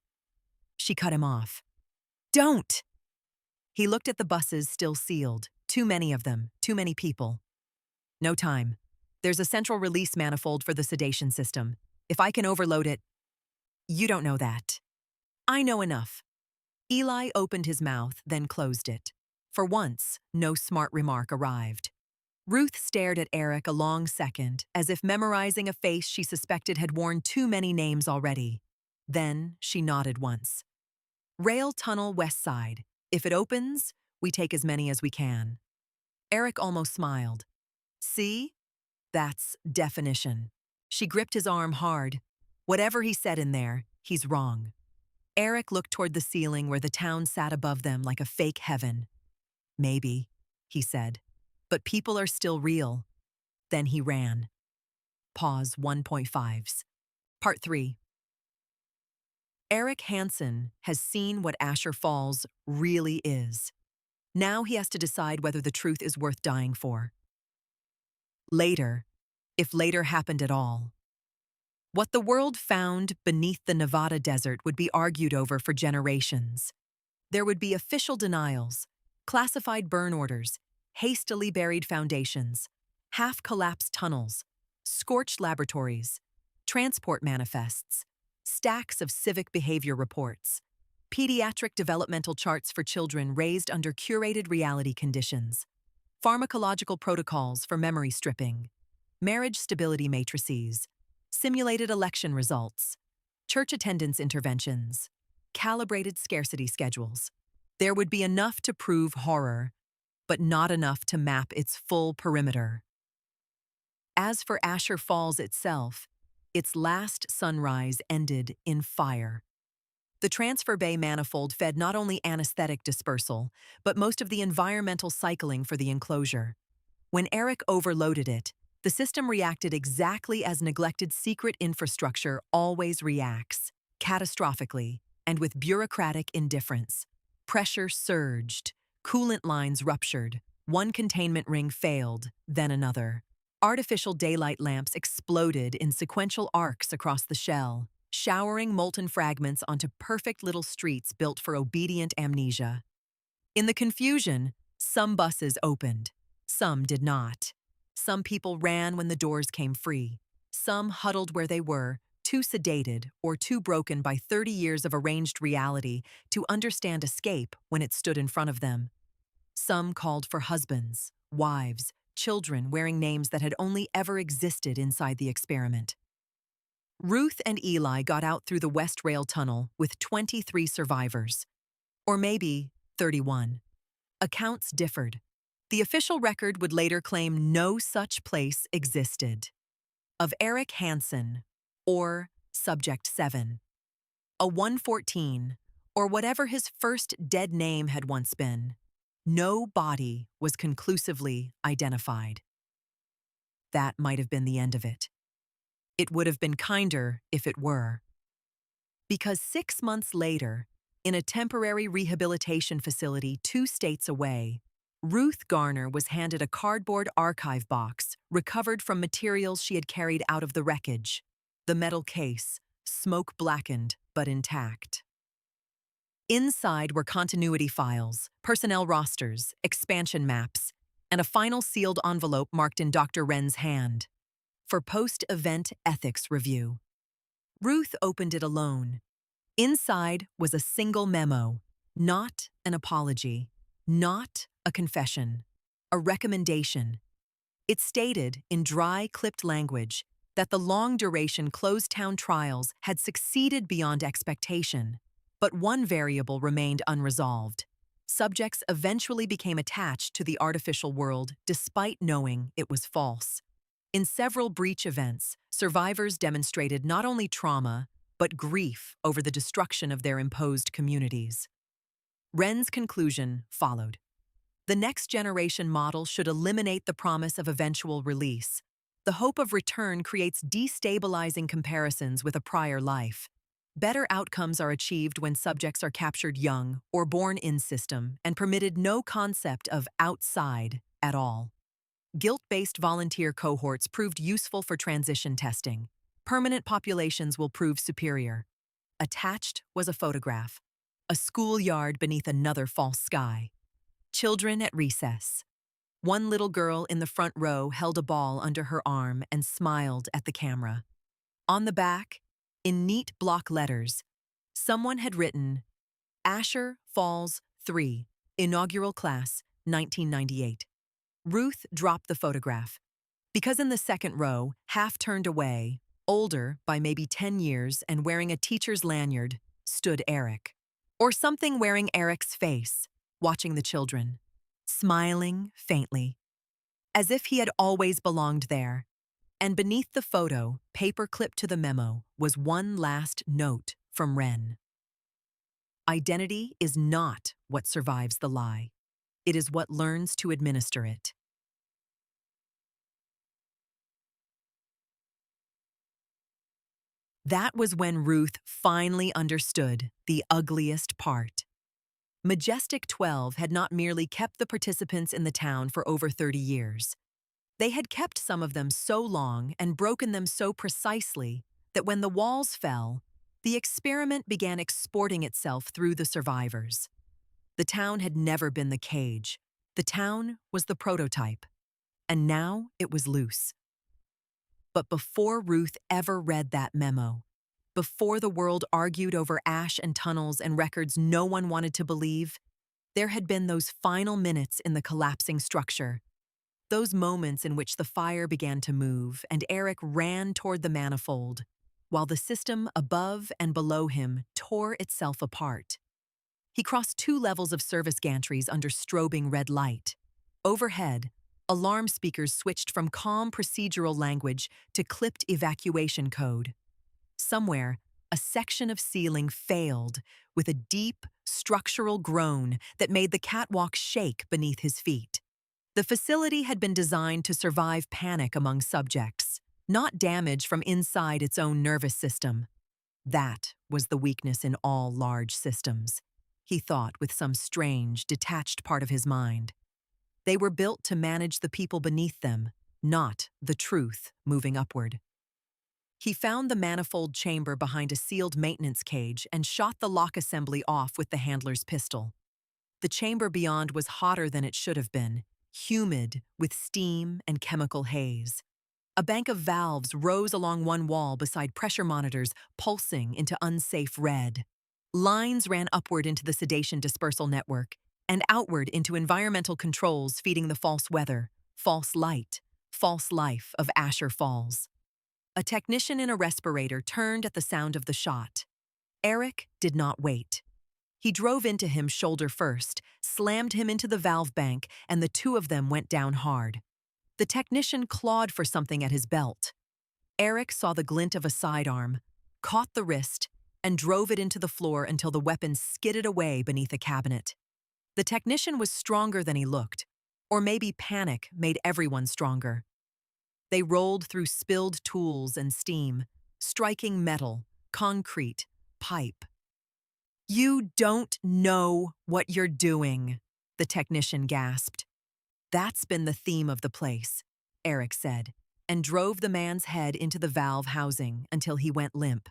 She cut him off. Don't! He looked at the buses still sealed. Too many of them, too many people. No time. There's a central release manifold for the sedation system. If I can overload it... You don't know that. I know enough. Eli opened his mouth, then closed it. For once, no smart remark arrived. Ruth stared at Eric a long second, as if memorizing a face she suspected had worn too many names already. Then she nodded once. Rail tunnel west side. If it opens, we take as many as we can. Eric almost smiled. See? That's definition. She gripped his arm hard. Whatever he said in there, he's wrong. Eric looked toward the ceiling where the town sat above them like a fake heaven. Maybe, he said, but people are still real. Then he ran. Pause 1.5s. Part 3. Eric Hansen has seen what Asher Falls really is. Now he has to decide whether the truth is worth dying for. Later, if later happened at all. What the world found beneath the Nevada desert would be argued over for generations. There would be official denials, classified burn orders, hastily buried foundations, half-collapsed tunnels, scorched laboratories, transport manifests, stacks of civic behavior reports, pediatric developmental charts for children raised under curated reality conditions, pharmacological protocols for memory stripping, marriage stability matrices, simulated election results, church attendance interventions, calibrated scarcity schedules. There would be enough to prove horror, but not enough to map its full perimeter. As for Asher Falls itself, its last sunrise ended in fire. The transfer bay manifold fed not only anesthetic dispersal, but most of the environmental cycling for the enclosure. When Eric overloaded it, the system reacted exactly as neglected secret infrastructure always reacts, catastrophically, and with bureaucratic indifference. Pressure surged, coolant lines ruptured, one containment ring failed, then another. Artificial daylight lamps exploded in sequential arcs across the shell, showering molten fragments onto perfect little streets built for obedient amnesia. In the confusion, some buses opened, some did not. Some people ran when the doors came free. Some huddled where they were, too sedated or too broken by 30 years of arranged reality to understand escape when it stood in front of them. Some called for husbands, wives, children wearing names that had only ever existed inside the experiment. Ruth and Eli got out through the West Rail Tunnel with 23 survivors. Or maybe 31. Accounts differed. The official record would later claim no such place existed. Of Eric Hansen, or Subject 7. A 114, or whatever his first dead name had once been. No body was conclusively identified. That might have been the end of it. It would have been kinder if it were. Because 6 months later, in a temporary rehabilitation facility 2 states away, Ruth Garner was handed a cardboard archive box recovered from materials she had carried out of the wreckage. The metal case, smoke-blackened but intact. Inside were continuity files, personnel rosters, expansion maps, and a final sealed envelope marked in Dr. Wren's hand. For post-event ethics review. Ruth opened it alone. Inside was a single memo, not an apology, not a confession, a recommendation. It stated, in dry, clipped language, that the long-duration closed-town trials had succeeded beyond expectation, but one variable remained unresolved. Subjects eventually became attached to the artificial world despite knowing it was false. In several breach events, survivors demonstrated not only trauma, but grief over the destruction of their imposed communities. Wren's conclusion followed. The next generation model should eliminate the promise of eventual release. The hope of return creates destabilizing comparisons with a prior life. Better outcomes are achieved when subjects are captured young or born in system and permitted no concept of outside at all. Guilt-based volunteer cohorts proved useful for transition testing. Permanent populations will prove superior. Attached was a photograph. A schoolyard beneath another false sky. Children at recess. One little girl in the front row held a ball under her arm and smiled at the camera. On the back, in neat block letters, someone had written, Asher Falls 3, Inaugural Class, 1998. Ruth dropped the photograph. Because in the second row, half turned away, older by maybe 10 years and wearing a teacher's lanyard, stood Eric. Or something wearing Eric's face, watching the children, smiling faintly, as if he had always belonged there. And beneath the photo, paper clipped to the memo, was one last note from Wren. Identity is not what survives the lie. It is what learns to administer it. That was when Ruth finally understood the ugliest part. Majestic 12 had not merely kept the participants in the town for over 30 years. They had kept some of them so long and broken them so precisely that when the walls fell, the experiment began exporting itself through the survivors. The town had never been the cage. The town was the prototype. And now it was loose. But before Ruth ever read that memo, before the world argued over ash and tunnels and records no one wanted to believe, there had been those final minutes in the collapsing structure. Those moments in which the fire began to move and Eric ran toward the manifold, while the system above and below him tore itself apart. He crossed 2 levels of service gantries under strobing red light. Overhead, alarm speakers switched from calm procedural language to clipped evacuation code. Somewhere, a section of ceiling failed with a deep, structural groan that made the catwalk shake beneath his feet. The facility had been designed to survive panic among subjects, not damage from inside its own nervous system. That was the weakness in all large systems, he thought with some strange, detached part of his mind. They were built to manage the people beneath them, not the truth moving upward. He found the manifold chamber behind a sealed maintenance cage and shot the lock assembly off with the handler's pistol. The chamber beyond was hotter than it should have been, humid with steam and chemical haze. A bank of valves rose along one wall beside pressure monitors pulsing into unsafe red. Lines ran upward into the sedation dispersal network and outward into environmental controls feeding the false weather, false light, false life of Asher Falls. A technician in a respirator turned at the sound of the shot. Eric did not wait. He drove into him shoulder first, slammed him into the valve bank, and the two of them went down hard. The technician clawed for something at his belt. Eric saw the glint of a sidearm, caught the wrist, and drove it into the floor until the weapon skidded away beneath a cabinet. The technician was stronger than he looked, or maybe panic made everyone stronger. They rolled through spilled tools and steam, striking metal, concrete, pipe. "You don't know what you're doing," the technician gasped. "That's been the theme of the place," Eric said, and drove the man's head into the valve housing until he went limp.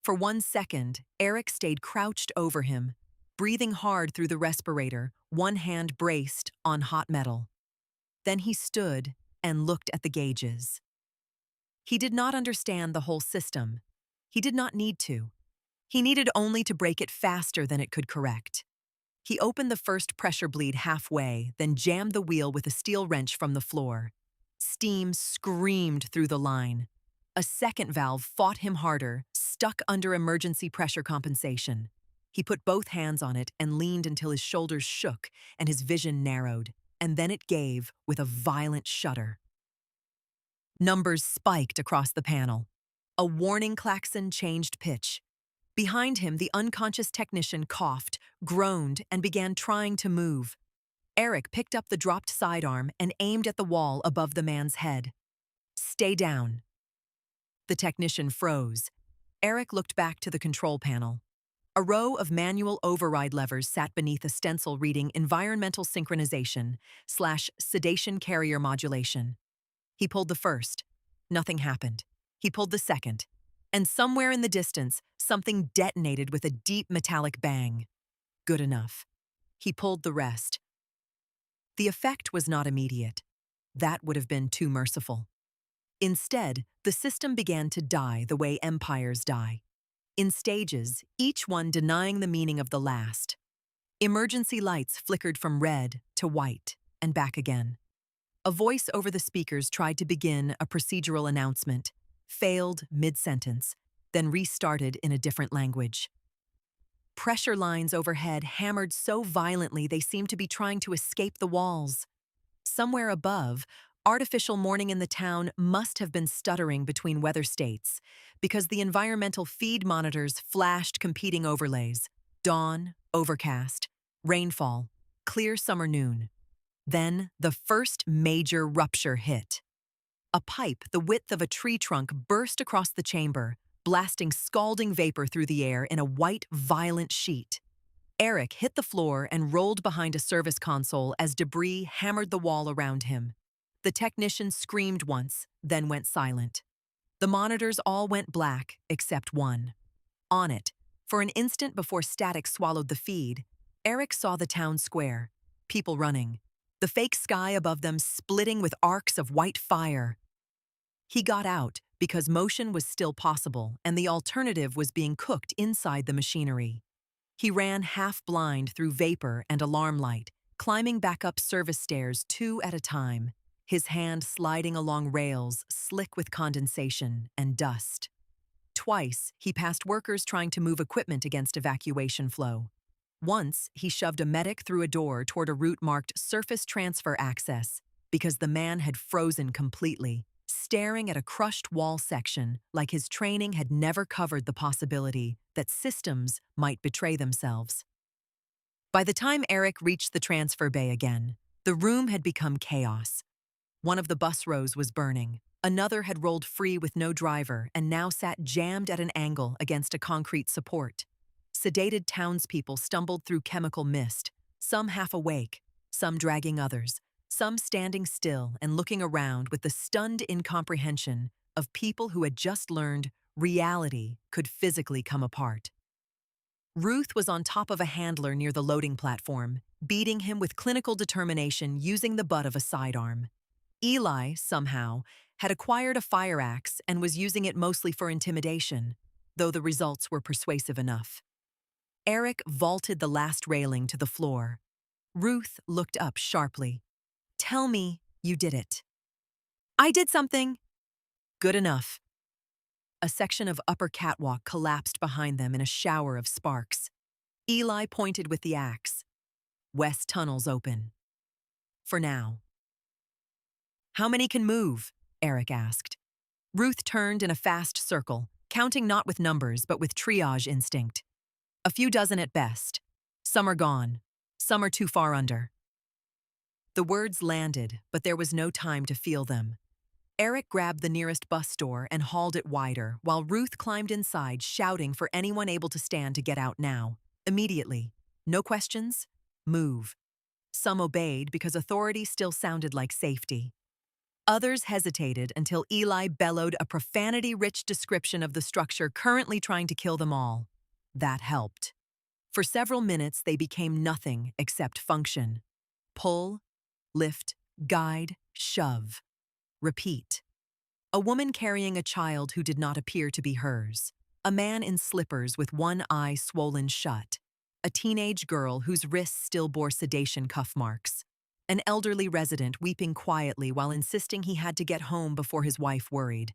For 1 second, Eric stayed crouched over him, breathing hard through the respirator, one hand braced on hot metal. Then he stood and looked at the gauges. He did not understand the whole system. He did not need to. He needed only to break it faster than it could correct. He opened the first pressure bleed halfway, then jammed the wheel with a steel wrench from the floor. Steam screamed through the line. A second valve fought him harder, stuck under emergency pressure compensation. He put both hands on it and leaned until his shoulders shook and his vision narrowed, and then it gave with a violent shudder. Numbers spiked across the panel. A warning klaxon changed pitch. Behind him, the unconscious technician coughed, groaned, and began trying to move. Eric picked up the dropped sidearm and aimed at the wall above the man's head. Stay down. The technician froze. Eric looked back to the control panel. A row of manual override levers sat beneath a stencil reading Environmental Synchronization/Sedation Carrier Modulation. He pulled the first. Nothing happened. He pulled the second. And somewhere in the distance, something detonated with a deep metallic bang. Good enough. He pulled the rest. The effect was not immediate. That would have been too merciful. Instead, the system began to die the way empires die. In stages, each one denying the meaning of the last. Emergency lights flickered from red to white and back again. A voice over the speakers tried to begin a procedural announcement, failed mid-sentence, then restarted in a different language. Pressure lines overhead hammered so violently they seemed to be trying to escape the walls. Somewhere above, artificial morning in the town must have been stuttering between weather states, because the environmental feed monitors flashed competing overlays: dawn, overcast, rainfall, clear summer noon. Then the first major rupture hit. A pipe the width of a tree trunk burst across the chamber, blasting scalding vapor through the air in a white, violent sheet. Eric hit the floor and rolled behind a service console as debris hammered the wall around him. The technician screamed once, then went silent. The monitors all went black, except one. On it, for an instant before static swallowed the feed, Eric saw the town square, people running, the fake sky above them splitting with arcs of white fire. He got out because motion was still possible and the alternative was being cooked inside the machinery. He ran half-blind through vapor and alarm light, climbing back up service stairs 2 at a time, his hand sliding along rails slick with condensation and dust. Twice, he passed workers trying to move equipment against evacuation flow. Once, he shoved a medic through a door toward a route marked Surface Transfer Access because the man had frozen completely, staring at a crushed wall section like his training had never covered the possibility that systems might betray themselves. By the time Eric reached the transfer bay again, the room had become chaos. One of the bus rows was burning. Another had rolled free with no driver and now sat jammed at an angle against a concrete support. Sedated townspeople stumbled through chemical mist, some half awake, some dragging others, some standing still and looking around with the stunned incomprehension of people who had just learned reality could physically come apart. Ruth was on top of a handler near the loading platform, beating him with clinical determination using the butt of a sidearm. Eli, somehow, had acquired a fire axe and was using it mostly for intimidation, though the results were persuasive enough. Eric vaulted the last railing to the floor. Ruth looked up sharply. "Tell me you did it." "I did something." "Good enough." A section of upper catwalk collapsed behind them in a shower of sparks. Eli pointed with the axe. "West tunnel's open. For now." "How many can move?" Eric asked. Ruth turned in a fast circle, counting not with numbers but with triage instinct. "A few dozen at best. Some are gone. Some are too far under." The words landed, but there was no time to feel them. Eric grabbed the nearest bus door and hauled it wider, while Ruth climbed inside, shouting for anyone able to stand to get out now. Immediately. No questions? Move. Some obeyed because authority still sounded like safety. Others hesitated until Eli bellowed a profanity-rich description of the structure currently trying to kill them all. That helped. For several minutes, they became nothing except function. Pull, lift, guide, shove. Repeat. A woman carrying a child who did not appear to be hers. A man in slippers with one eye swollen shut. A teenage girl whose wrists still bore sedation cuff marks. An elderly resident weeping quietly while insisting he had to get home before his wife worried,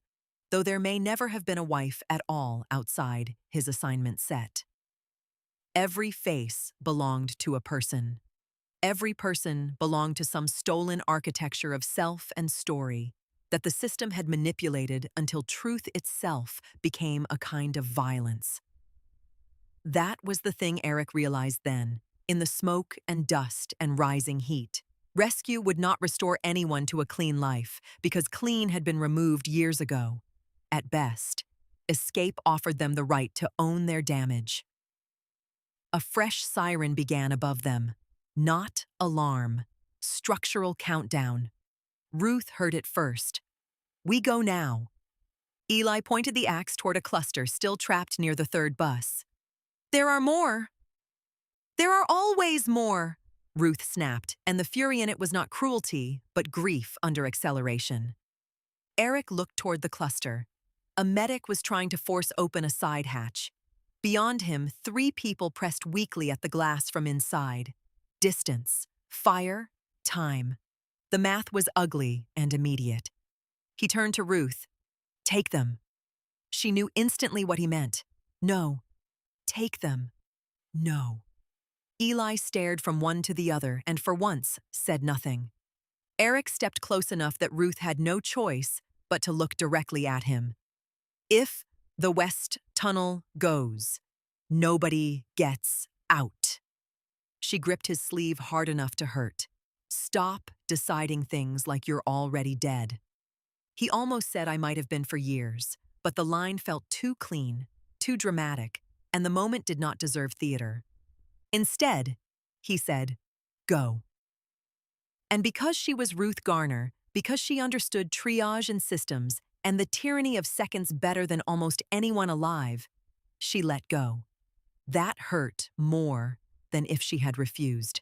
though there may never have been a wife at all outside his assignment set. Every face belonged to a person. Every person belonged to some stolen architecture of self and story that the system had manipulated until truth itself became a kind of violence. That was the thing Eric realized then, in the smoke and dust and rising heat. Rescue would not restore anyone to a clean life because clean had been removed years ago. At best, escape offered them the right to own their damage. A fresh siren began above them. Not alarm. Structural countdown. Ruth heard it first. We go now. Eli pointed the axe toward a cluster still trapped near the third bus. There are more. There are always more, Ruth snapped, and the fury in it was not cruelty, but grief under acceleration. Eric looked toward the cluster. A medic was trying to force open a side hatch. Beyond him, 3 people pressed weakly at the glass from inside. Distance, fire, time. The math was ugly and immediate. He turned to Ruth. Take them. She knew instantly what he meant. No. Take them. No. Eli stared from one to the other and for once said nothing. Eric stepped close enough that Ruth had no choice but to look directly at him. If the West Tunnel goes, nobody gets out. She gripped his sleeve hard enough to hurt. Stop deciding things like you're already dead. He almost said I might have been for years, but the line felt too clean, too dramatic, and the moment did not deserve theater. Instead, he said, go. And because she was Ruth Garner, because she understood triage and systems and the tyranny of seconds better than almost anyone alive, she let go. That hurt more than if she had refused.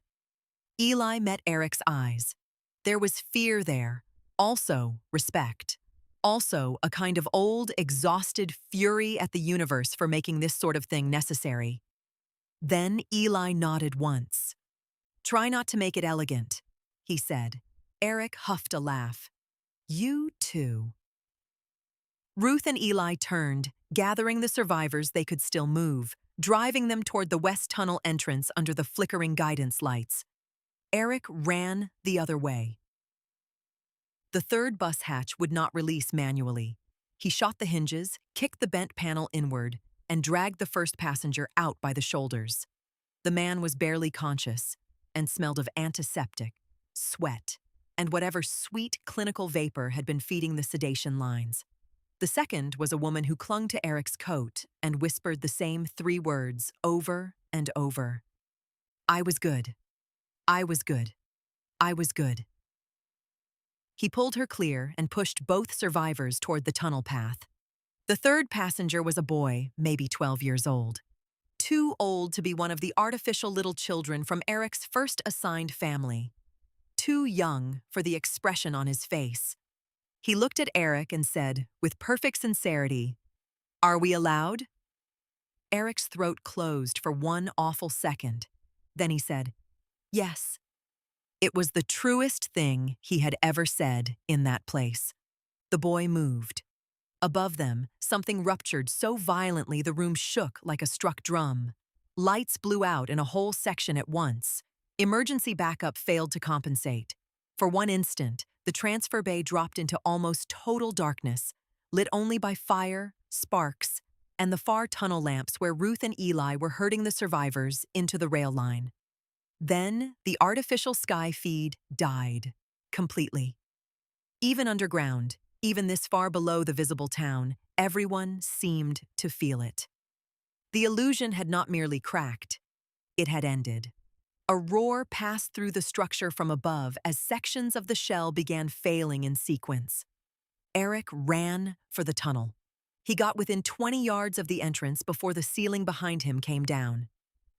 Eli met Eric's eyes. There was fear there, also respect, also a kind of old, exhausted fury at the universe for making this sort of thing necessary. Then Eli nodded once. Try not to make it elegant, he said. Eric huffed a laugh. You too. Ruth and Eli turned, gathering the survivors they could still move, driving them toward the West Tunnel entrance under the flickering guidance lights. Eric ran the other way. The third bus hatch would not release manually. He shot the hinges, kicked the bent panel inward, and dragged the first passenger out by the shoulders. The man was barely conscious and smelled of antiseptic, sweat, and whatever sweet clinical vapor had been feeding the sedation lines. The second was a woman who clung to Eric's coat and whispered the same 3 words over and over. I was good. I was good. I was good. He pulled her clear and pushed both survivors toward the tunnel path. The third passenger was a boy, maybe 12 years old. Too old to be one of the artificial little children from Eric's first assigned family. Too young for the expression on his face. He looked at Eric and said, with perfect sincerity, Are we allowed? Eric's throat closed for one awful second. Then he said, Yes. It was the truest thing he had ever said in that place. The boy moved. Above them, something ruptured so violently the room shook like a struck drum. Lights blew out in a whole section at once. Emergency backup failed to compensate. For one instant, the transfer bay dropped into almost total darkness, lit only by fire, sparks, and the far tunnel lamps where Ruth and Eli were herding the survivors into the rail line. Then, the artificial sky feed died, completely. Even underground, even this far below the visible town, everyone seemed to feel it. The illusion had not merely cracked, it had ended. A roar passed through the structure from above as sections of the shell began failing in sequence. Eric ran for the tunnel. He got within 20 yards of the entrance before the ceiling behind him came down.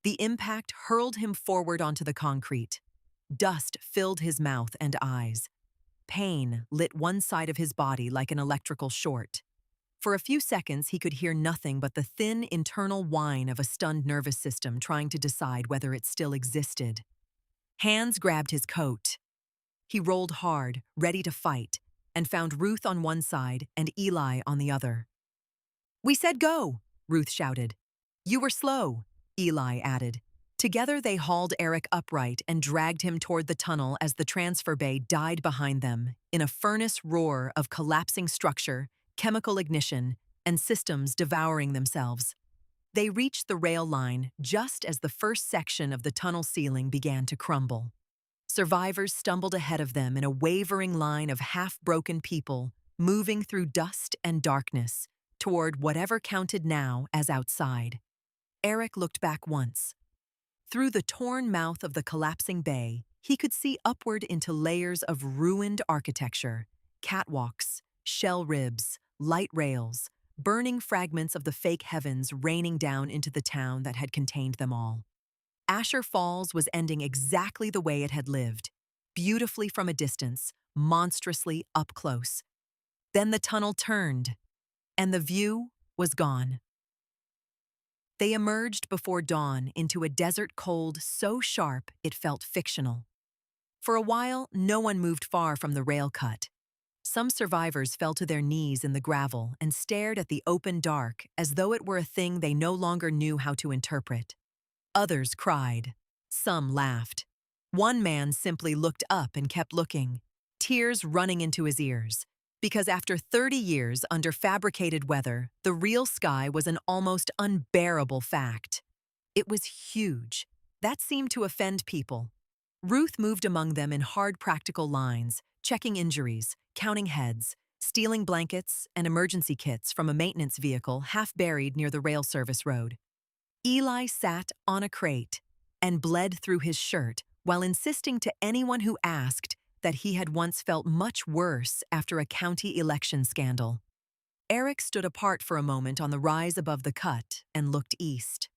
The impact hurled him forward onto the concrete. Dust filled his mouth and eyes. Pain lit one side of his body like an electrical short. For a few seconds, he could hear nothing but the thin internal whine of a stunned nervous system trying to decide whether it still existed. Hands grabbed his coat. He rolled hard, ready to fight, and found Ruth on one side and Eli on the other. "We said go," Ruth shouted. "You were slow," Eli added. Together they hauled Eric upright and dragged him toward the tunnel as the transfer bay died behind them in a furnace roar of collapsing structure, chemical ignition, and systems devouring themselves. They reached the rail line just as the first section of the tunnel ceiling began to crumble. Survivors stumbled ahead of them in a wavering line of half-broken people, moving through dust and darkness toward whatever counted now as outside. Eric looked back once. Through the torn mouth of the collapsing bay, he could see upward into layers of ruined architecture, catwalks, shell ribs, light rails, burning fragments of the fake heavens raining down into the town that had contained them all. Asher Falls was ending exactly the way it had lived, beautifully from a distance, monstrously up close. Then the tunnel turned, and the view was gone. They emerged before dawn into a desert cold so sharp it felt fictional. For a while, no one moved far from the rail cut. Some survivors fell to their knees in the gravel and stared at the open dark as though it were a thing they no longer knew how to interpret. Others cried. Some laughed. One man simply looked up and kept looking, tears running into his ears. Because after 30 years under fabricated weather, the real sky was an almost unbearable fact. It was huge. That seemed to offend people. Ruth moved among them in hard practical lines, checking injuries, counting heads, stealing blankets and emergency kits from a maintenance vehicle half buried near the rail service road. Eli sat on a crate and bled through his shirt while insisting to anyone who asked that he had once felt much worse after a county election scandal. Eric stood apart for a moment on the rise above the cut and looked east.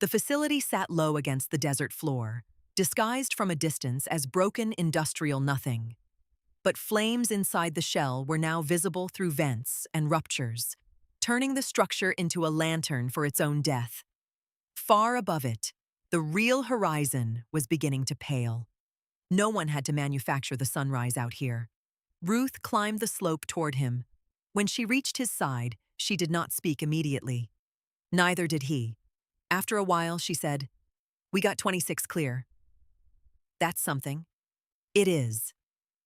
The facility sat low against the desert floor, disguised from a distance as broken industrial nothing. But flames inside the shell were now visible through vents and ruptures, turning the structure into a lantern for its own death. Far above it, the real horizon was beginning to pale. No one had to manufacture the sunrise out here. Ruth climbed the slope toward him. When she reached his side, she did not speak immediately. Neither did he. After a while, she said, "We got 26 clear." "That's something." "It is."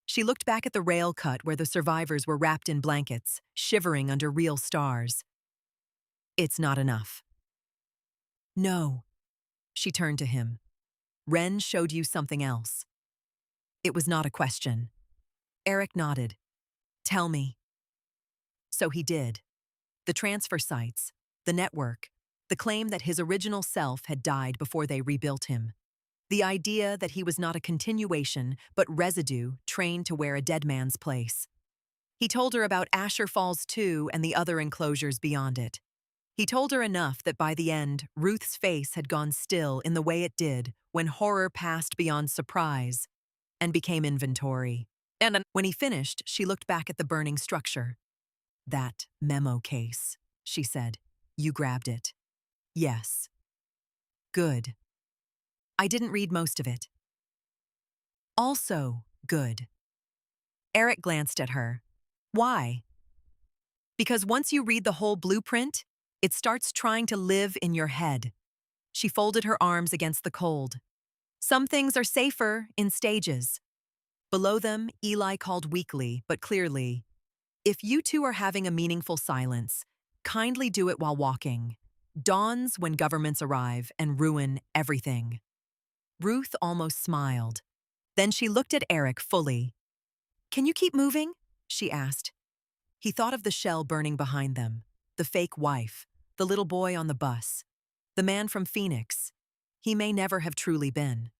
She looked back at the rail cut where the survivors were wrapped in blankets, shivering under real stars. "It's not enough." "No." She turned to him. "Ren showed you something else." It was not a question. Eric nodded. "Tell me." So he did. The transfer sites, the network, the claim that his original self had died before they rebuilt him. The idea that he was not a continuation, but residue trained to wear a dead man's place. He told her about Asher Falls 2 and the other enclosures beyond it. He told her enough that by the end, Ruth's face had gone still in the way it did when horror passed beyond surprise and became inventory. And when he finished, she looked back at the burning structure. "That memo case," she said. "You grabbed it." "Yes." "Good." "I didn't read most of it." "Also good." Eric glanced at her. "Why?" "Because once you read the whole blueprint, it starts trying to live in your head." She folded her arms against the cold. "Some things are safer in stages." Below them, Eli called weakly but clearly, "If you two are having a meaningful silence, kindly do it while walking. Dawns when governments arrive and ruin everything." Ruth almost smiled. Then she looked at Eric fully. "Can you keep moving?" she asked. He thought of the shell burning behind them, the fake wife, the little boy on the bus, the man from Phoenix. He may never have truly been.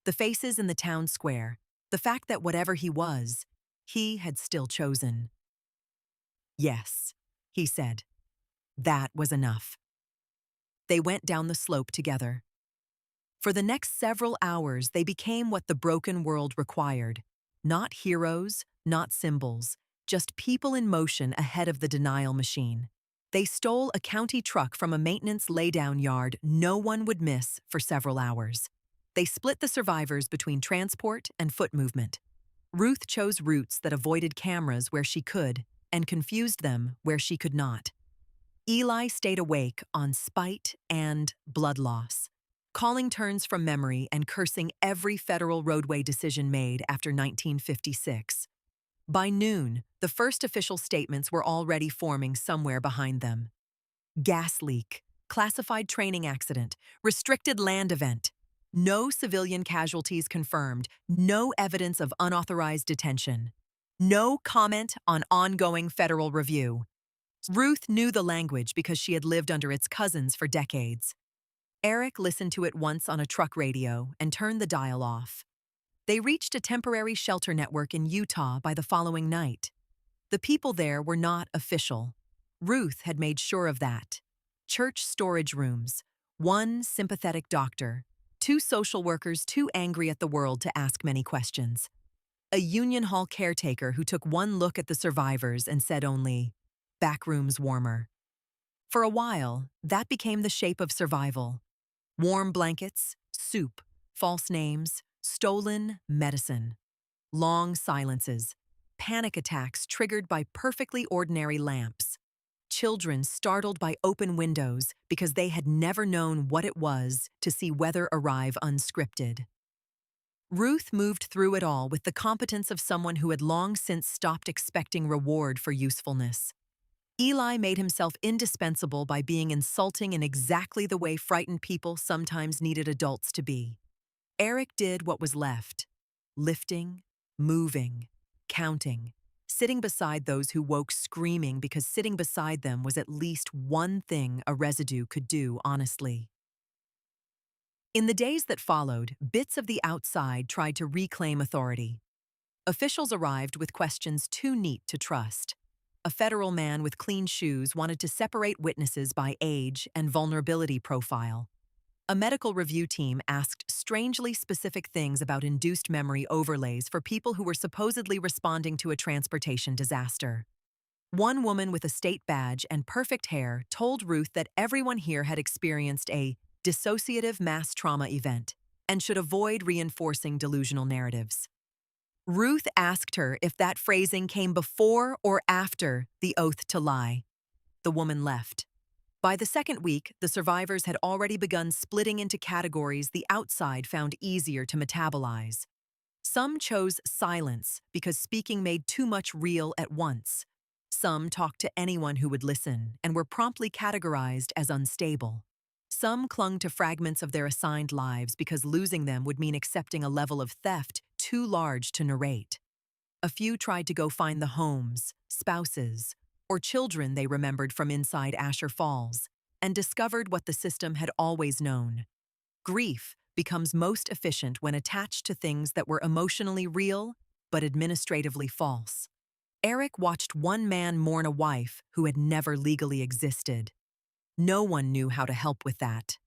The faces in the town square, the fact that whatever he was, he had still chosen. "Yes," he said. That was enough. They went down the slope together. For the next several hours, they became what the broken world required. Not heroes, not symbols, just people in motion ahead of the denial machine. They stole a county truck from a maintenance laydown yard no one would miss for several hours. They split the survivors between transport and foot movement. Ruth chose routes that avoided cameras where she could and confused them where she could not. Eli stayed awake on spite and blood loss, calling turns from memory and cursing every federal roadway decision made after 1956. By noon, the first official statements were already forming somewhere behind them. Gas leak, classified training accident, restricted land event. No civilian casualties confirmed, no evidence of unauthorized detention, no comment on ongoing federal review. Ruth knew the language because she had lived under its cousins for decades. Eric listened to it once on a truck radio and turned the dial off. They reached a temporary shelter network in Utah by the following night. The people there were not official. Ruth had made sure of that. Church storage rooms, one sympathetic doctor, two social workers too angry at the world to ask many questions. A Union Hall caretaker who took one look at the survivors and said only, "Back room's warmer." For a while, that became the shape of survival. Warm blankets, soup, false names, stolen medicine. Long silences, panic attacks triggered by perfectly ordinary lamps. Children startled by open windows because they had never known what it was to see weather arrive unscripted. Ruth moved through it all with the competence of someone who had long since stopped expecting reward for usefulness. Eli made himself indispensable by being insulting in exactly the way frightened people sometimes needed adults to be. Eric did what was left, lifting, moving, counting, sitting beside those who woke screaming because sitting beside them was at least one thing a residue could do honestly. In the days that followed, bits of the outside tried to reclaim authority. Officials arrived with questions too neat to trust. A federal man with clean shoes wanted to separate witnesses by age and vulnerability profile. A medical review team asked strangely specific things about induced memory overlays for people who were supposedly responding to a transportation disaster. One woman with a state badge and perfect hair told Ruth that everyone here had experienced a dissociative mass trauma event and should avoid reinforcing delusional narratives. Ruth asked her if that phrasing came before or after the oath to lie. The woman left. By the second week, the survivors had already begun splitting into categories the outside found easier to metabolize. Some chose silence because speaking made too much real at once. Some talked to anyone who would listen and were promptly categorized as unstable. Some clung to fragments of their assigned lives because losing them would mean accepting a level of theft too large to narrate. A few tried to go find the homes, spouses, or children they remembered from inside Asher Falls, and discovered what the system had always known. Grief becomes most efficient when attached to things that were emotionally real, but administratively false. Eric watched one man mourn a wife who had never legally existed. No one knew how to help with that.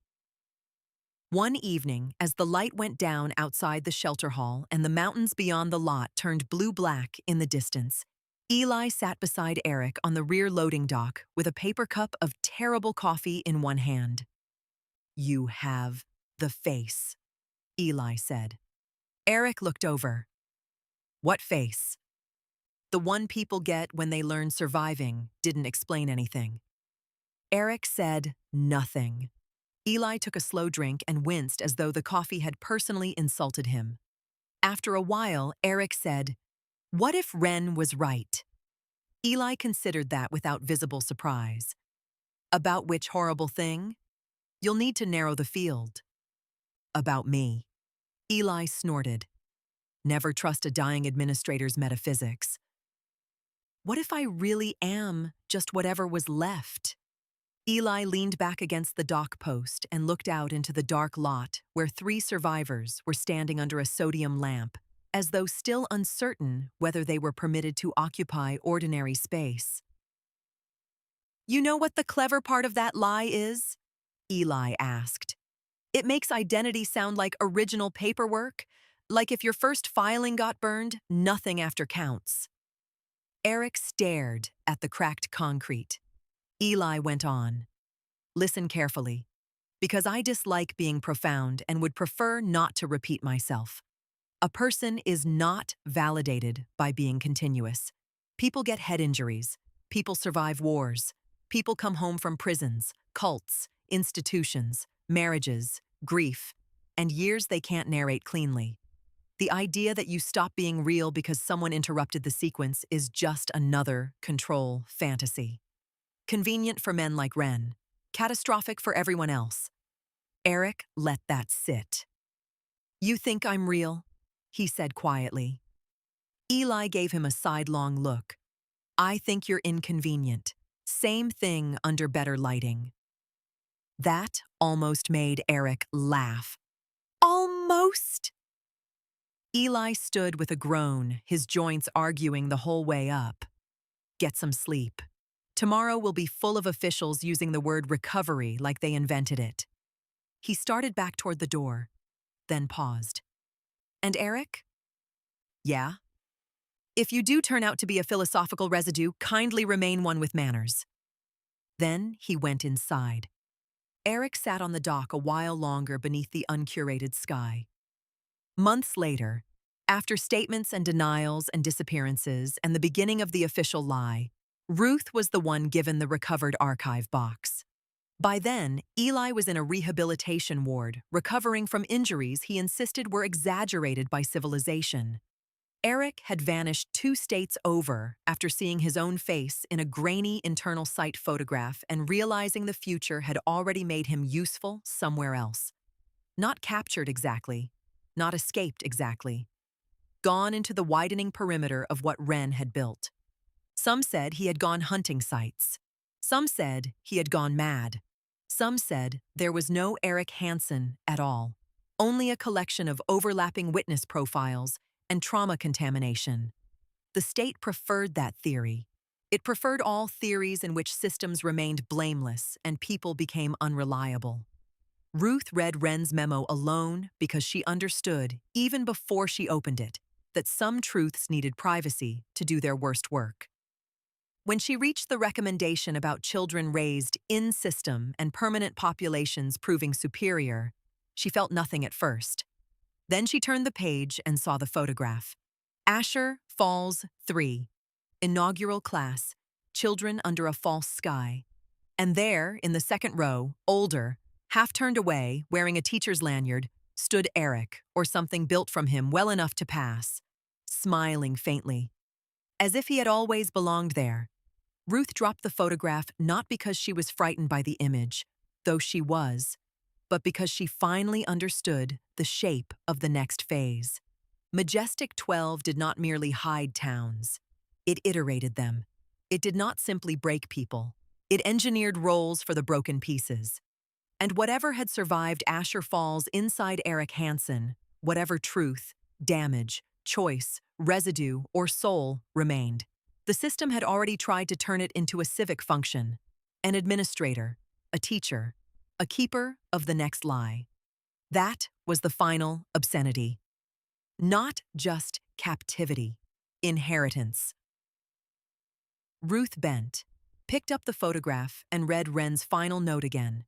One evening, as the light went down outside the shelter hall and the mountains beyond the lot turned blue-black in the distance, Eli sat beside Eric on the rear loading dock with a paper cup of terrible coffee in one hand. "You have the face," Eli said. Eric looked over. "What face?" The one people get when they learn surviving didn't explain anything. Eric said nothing. Eli took a slow drink and winced as though the coffee had personally insulted him. After a while, Eric said, "What if Ren was right?" Eli considered that without visible surprise. "About which horrible thing?" "You'll need to narrow the field." "About me." Eli snorted. "Never trust a dying administrator's metaphysics." "What if I really am just whatever was left?" Eli leaned back against the dock post and looked out into the dark lot where 3 survivors were standing under a sodium lamp, as though still uncertain whether they were permitted to occupy ordinary space. "You know what the clever part of that lie is?" Eli asked. "It makes identity sound like original paperwork, like if your first filing got burned, nothing after counts." Eric stared at the cracked concrete. Eli went on. "Listen carefully, because I dislike being profound and would prefer not to repeat myself. A person is not validated by being continuous. People get head injuries. People survive wars. People come home from prisons, cults, institutions, marriages, grief, and years they can't narrate cleanly. The idea that you stop being real because someone interrupted the sequence is just another control fantasy. Convenient for men like Ren. Catastrophic for everyone else." Eric let that sit. "You think I'm real?" he said quietly. Eli gave him a sidelong look. "I think you're inconvenient. Same thing under better lighting." That almost made Eric laugh. Almost? Eli stood with a groan, his joints arguing the whole way up. "Get some sleep. Tomorrow will be full of officials using the word recovery like they invented it." He started back toward the door, then paused. "And Eric?" "Yeah?" "If you do turn out to be a philosophical residue, kindly remain one with manners." Then he went inside. Eric sat on the dock a while longer beneath the uncurated sky. Months later, after statements and denials and disappearances and the beginning of the official lie, Ruth was the one given the recovered archive box. By then, Eli was in a rehabilitation ward, recovering from injuries he insisted were exaggerated by civilization. Eric had vanished 2 states over after seeing his own face in a grainy internal sight photograph and realizing the future had already made him useful somewhere else. Not captured exactly, not escaped exactly. Gone into the widening perimeter of what Wren had built. Some said he had gone hunting sites. Some said he had gone mad. Some said there was no Eric Hansen at all, only a collection of overlapping witness profiles and trauma contamination. The state preferred that theory. It preferred all theories in which systems remained blameless and people became unreliable. Ruth read Wren's memo alone because she understood, even before she opened it, that some truths needed privacy to do their worst work. When she reached the recommendation about children raised in system and permanent populations proving superior, she felt nothing at first. Then she turned the page and saw the photograph. Asher Falls 3. Inaugural class. Children under a false sky. And there, in the second row, older, half turned away, wearing a teacher's lanyard, stood Eric, or something built from him well enough to pass, smiling faintly. As if he had always belonged there. Ruth dropped the photograph not because she was frightened by the image, though she was, but because she finally understood the shape of the next phase. Majestic 12 did not merely hide towns. It iterated them. It did not simply break people. It engineered roles for the broken pieces. And whatever had survived Asher Falls inside Eric Hansen, whatever truth, damage, choice, residue, or soul remained, the system had already tried to turn it into a civic function, an administrator, a teacher, a keeper of the next lie. That was the final obscenity. Not just captivity, inheritance. Ruth bent, picked up the photograph, and read Wren's final note again.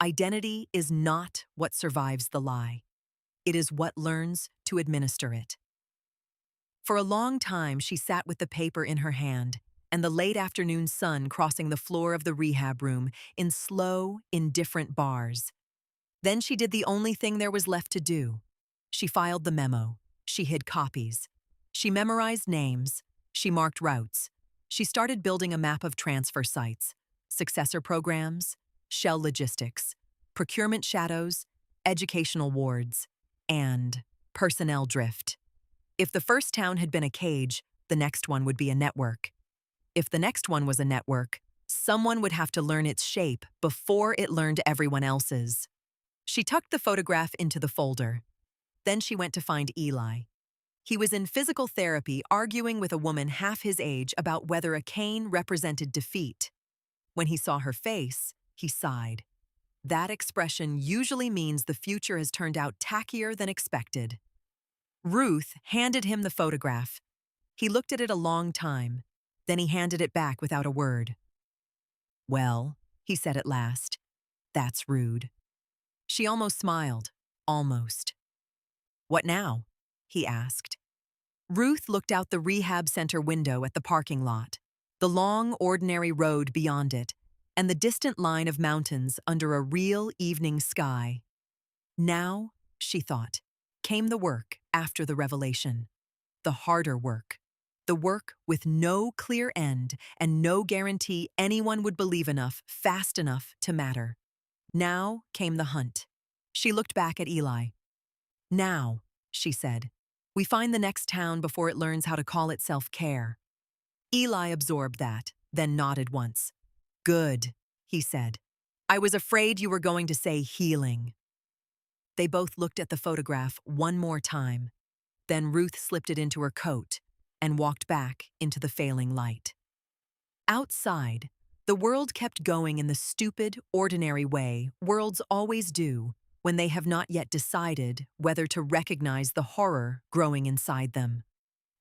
Identity is not what survives the lie. It is what learns to administer it. For a long time, she sat with the paper in her hand and the late afternoon sun crossing the floor of the rehab room in slow, indifferent bars. Then she did the only thing there was left to do. She filed the memo. She hid copies. She memorized names. She marked routes. She started building a map of transfer sites, successor programs, shell logistics, procurement shadows, educational wards, and personnel drift. If the first town had been a cage, the next one would be a network. If the next one was a network, someone would have to learn its shape before it learned everyone else's. She tucked the photograph into the folder. Then she went to find Eli. He was in physical therapy arguing with a woman half his age about whether a cane represented defeat. When he saw her face, he sighed. That expression usually means the future has turned out tackier than expected. Ruth handed him the photograph. He looked at it a long time. Then he handed it back without a word. "Well," he said at last, "that's rude." She almost smiled. Almost. "What now?" he asked. Ruth looked out the rehab center window at the parking lot, the long, ordinary road beyond it, and the distant line of mountains under a real evening sky. Now, she thought, came the work after the revelation. The harder work. The work with no clear end and no guarantee anyone would believe enough, fast enough to matter. Now came the hunt. She looked back at Eli. Now, she said, we find the next town before it learns how to call itself care. Eli absorbed that, then nodded once. Good, he said. I was afraid you were going to say healing. They both looked at the photograph one more time. Then Ruth slipped it into her coat and walked back into the failing light. Outside, the world kept going in the stupid, ordinary way worlds always do when they have not yet decided whether to recognize the horror growing inside them.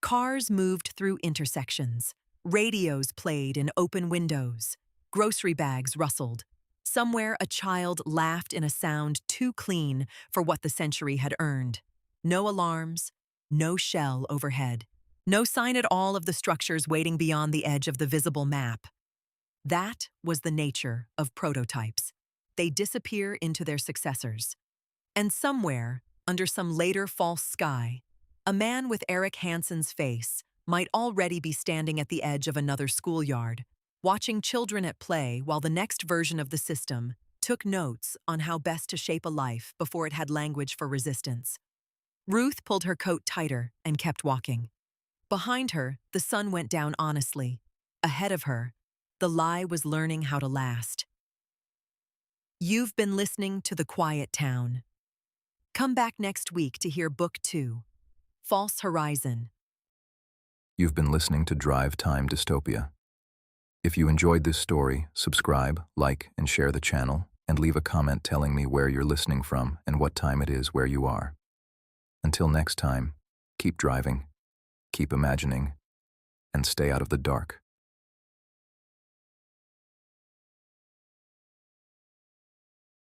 Cars moved through intersections. Radios played in open windows. Grocery bags rustled. Somewhere a child laughed in a sound too clean for what the century had earned. No alarms, no shell overhead. No sign at all of the structures waiting beyond the edge of the visible map. That was the nature of prototypes. They disappear into their successors. And somewhere, under some later false sky, a man with Eric Hansen's face might already be standing at the edge of another schoolyard, watching children at play while the next version of the system took notes on how best to shape a life before it had language for resistance. Ruth pulled her coat tighter and kept walking. Behind her, the sun went down honestly. Ahead of her, the lie was learning how to last. You've been listening to The Quiet Town. Come back next week to hear Book 2, False Horizon. You've been listening to Drive Time Dystopia. If you enjoyed this story, subscribe, like, and share the channel, and leave a comment telling me where you're listening from and what time it is where you are. Until next time, keep driving, keep imagining, and stay out of the dark.